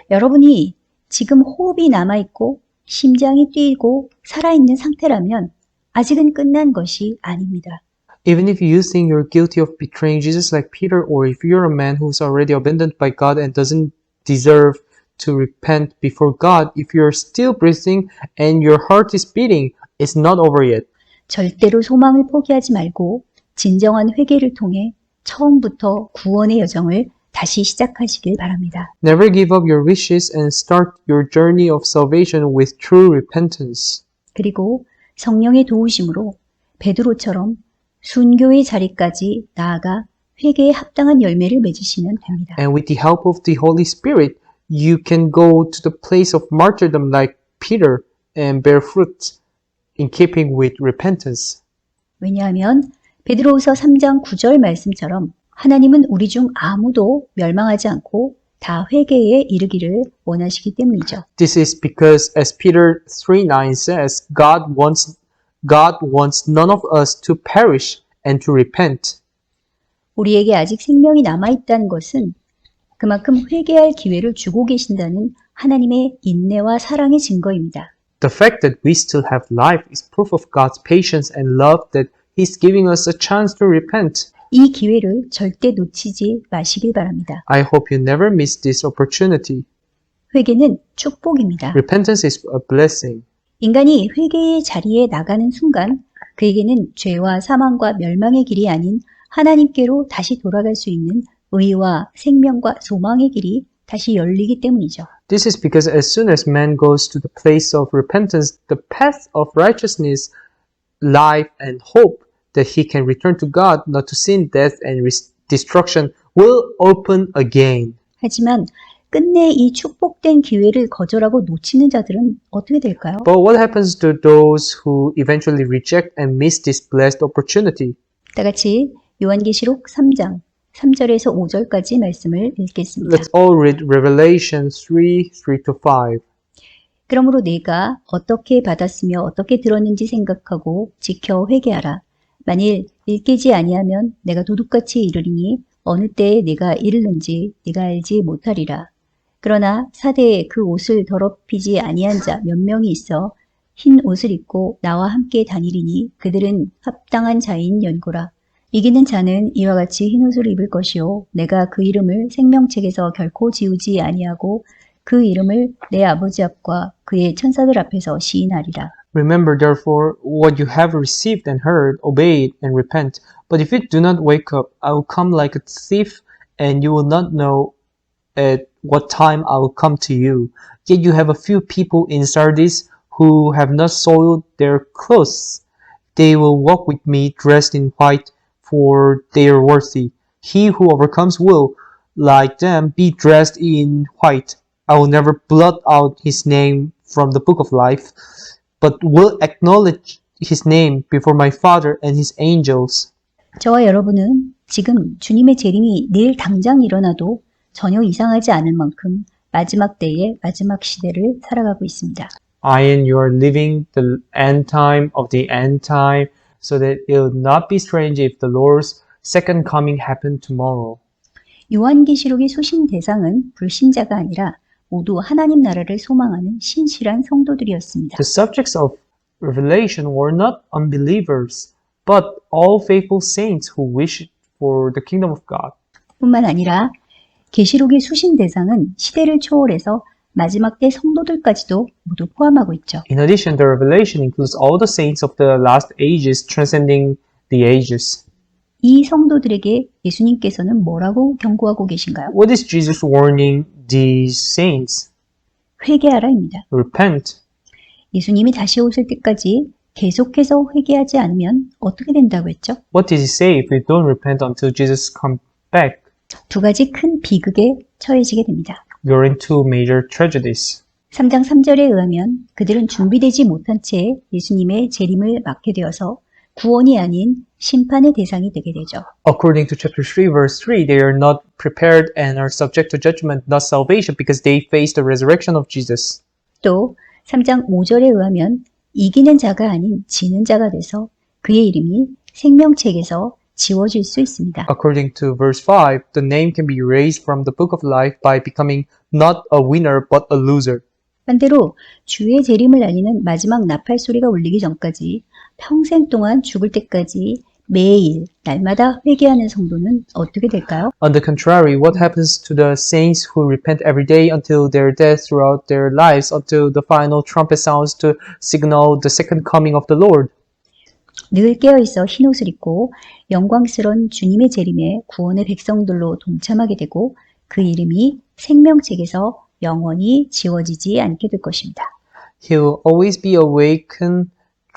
여러분이 지금 호흡이 남아있고 심장이 뛰고 살아있는 상태라면 아직은 끝난 것이 아닙니다. Even if you think you're guilty of betraying Jesus like Peter, or if you're a man who's already abandoned by God and doesn't deserve to repent before God, if you're still breathing and your heart is beating, it's not over yet. 절대로 소망을 포기하지 말고 진정한 회개를 통해 처음부터 구원의 여정을 다시 시작하시길 바랍니다. Never give up your wishes and start your journey of salvation with true repentance. 그리고 성령의 도우심으로 베드로처럼 순교의 자리까지 나아가 회개에 합당한 열매를 맺으시면 됩니다. And with the help of the Holy Spirit, you can go to the place of martyrdom like Peter and bear fruit in keeping with repentance. 왜냐하면 베드로후서 3장 9절 말씀처럼 하나님은 우리 중 아무도 멸망하지 않고 다 회개에 이르기를 원하시기 때문이죠. This is because, as Peter 3:9 says, God wants none of us to perish and to repent. 우리에게 아직 생명이 남아있다는 것은 그만큼 회개할 기회를 주고 계신다는 하나님의 인내와 사랑의 증거입니다. The fact that we still have life is proof of God's patience and love that He's giving us a chance to repent. 이 기회를 절대 놓치지 마시길 바랍니다. I hope you never miss this opportunity. 회개는 축복입니다. Repentance is a blessing. 인간이 회개의 자리에 나가는 순간 그에게는 죄와 사망과 멸망의 길이 아닌 하나님께로 다시 돌아갈 수 있는 의와 생명과 소망의 길이 다시 열리기 때문이죠. This is because as soon as man goes to the place of repentance, the path of righteousness, life, and hope that he can return to God, not to sin, death, and destruction, will open again. 하지만 끝내 이 축복된 기회를 거절하고 놓치는 자들은 어떻게 될까요? But what happens to those who eventually reject and miss this blessed opportunity? 다 같이 요한계시록 3장 3절에서 5절까지 말씀을 읽겠습니다. Let's all read Revelation 3:3-5. 그러므로 내가 어떻게 받았으며 어떻게 들었는지 생각하고 지켜 회개하라. 만일 읽히지 아니하면 내가 도둑같이 이르리니 어느 때에 내가 이르는지 네가 알지 못하리라. 그러나 사대에 그 옷을 더럽히지 아니한 자 몇 명이 있어 흰 옷을 입고 나와 함께 다니리니 그들은 합당한 자인 연고라. 이기는 자는 이와 같이 흰 옷을 입을 것이요 내가 그 이름을 생명책에서 결코 지우지 아니하고 그 이름을 내 아버지 앞과 그의 천사들 앞에서 시인하리라. Remember therefore what you have received and heard, obey it and repent. But if you do not wake up, I will come like a thief, and you will not know at what time I will come to you. Yet you have a few people in Sardis who have not soiled their clothes. They will walk with me dressed in white, for they are worthy. He who overcomes will, like them, be dressed in white. I will never blot out his name from the book of life, but will acknowledge his name before my Father and his angels. 저와 여러분은 지금 주님의 재림이 내일 당장 일어나도 전혀 이상하지 않을 만큼 마지막 때의 마지막 시대를 살아가고 있습니다. I and you are living the end time of the end time, so that it will not be strange if the Lord's second coming happened tomorrow. 요한계시록의 소신 대상은 불신자가 아니라 모두 하나님 나라를 소망하는 신실한 성도들이었습니다. The subjects of Revelation were not unbelievers, but all faithful saints who wish for the kingdom of God. 뿐만 아니라 계시록의 수신 대상은 시대를 초월해서 마지막 때 성도들까지도 모두 포함하고 있죠. In addition, the Revelation includes all the saints of the last ages, transcending the ages. 이 성도들에게 예수님께서는 뭐라고 경고하고 계신가요? What is Jesus warning these saints? 회개하라입니다. Repent. 예수님이 다시 오실 때까지 계속해서 회개하지 않으면 어떻게 된다고 했죠? What did he say if we don't repent until Jesus comes back? 두 가지 큰 비극에 처해지게 됩니다. We are in two major tragedies. 3장 3절에 의하면 그들은 준비되지 못한 채 예수님의 재림을 맞게 되어서 구원이 아닌 심판의 대상이 되게 되죠. According to chapter 3, verse 3, they are not prepared and are subject to judgment, not salvation, because they face the resurrection of Jesus. 또 3장 5절에 의하면 이기는 자가 아닌 지는 자가 돼서 그의 이름이 생명책에서 지워질 수 있습니다. According to verse 5, the name can be erased from the book of life by becoming not a winner but a loser. 반대로 주의 재림을 알리는 마지막 나팔 소리가 울리기 전까지 평생 동안 죽을 때까지 매일 날마다 회개하는 성도는 어떻게 될까요? On the contrary, what happens to the saints who repent every day until their death throughout their lives, until the final trumpet sounds to signal the second coming of the Lord? 늘 깨어있어 흰옷을 입고 영광스러운 주님의 재림에 구원의 백성들로 동참하게 되고 그 이름이 생명책에서 영원히 지워지지 않게 될 것입니다. He will always be awakened,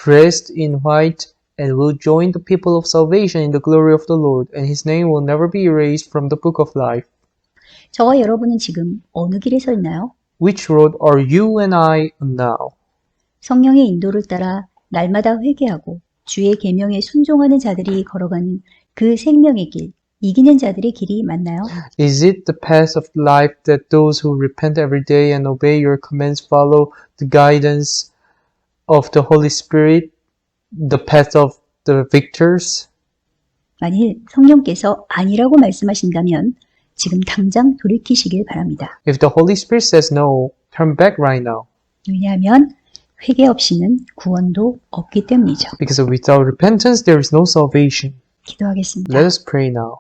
dressed in white, and will join the people of salvation in the glory of the Lord, and his name will never be erased from the book of life. 저와 여러분은 지금 어느 길에 서 있나요? Which road are you and I on now? 성령의 인도를 따라 날마다 회개하고 주의 계명에 순종하는 자들이 걸어가는 그 생명의 길, 이기는 자들의 길이 맞나요? Is it the path of life that those who repent every day and obey your commands follow the guidance of the Holy Spirit, the path of the victors? 만일 성령께서 아니라고 말씀하신다면 지금 당장 돌이키시길 바랍니다. If the Holy Spirit says no, turn back right now. 왜냐하면 회개 없이는 구원도 없기 때문이죠. Because without repentance, there is no salvation. 기도하겠습니다. Let us pray now.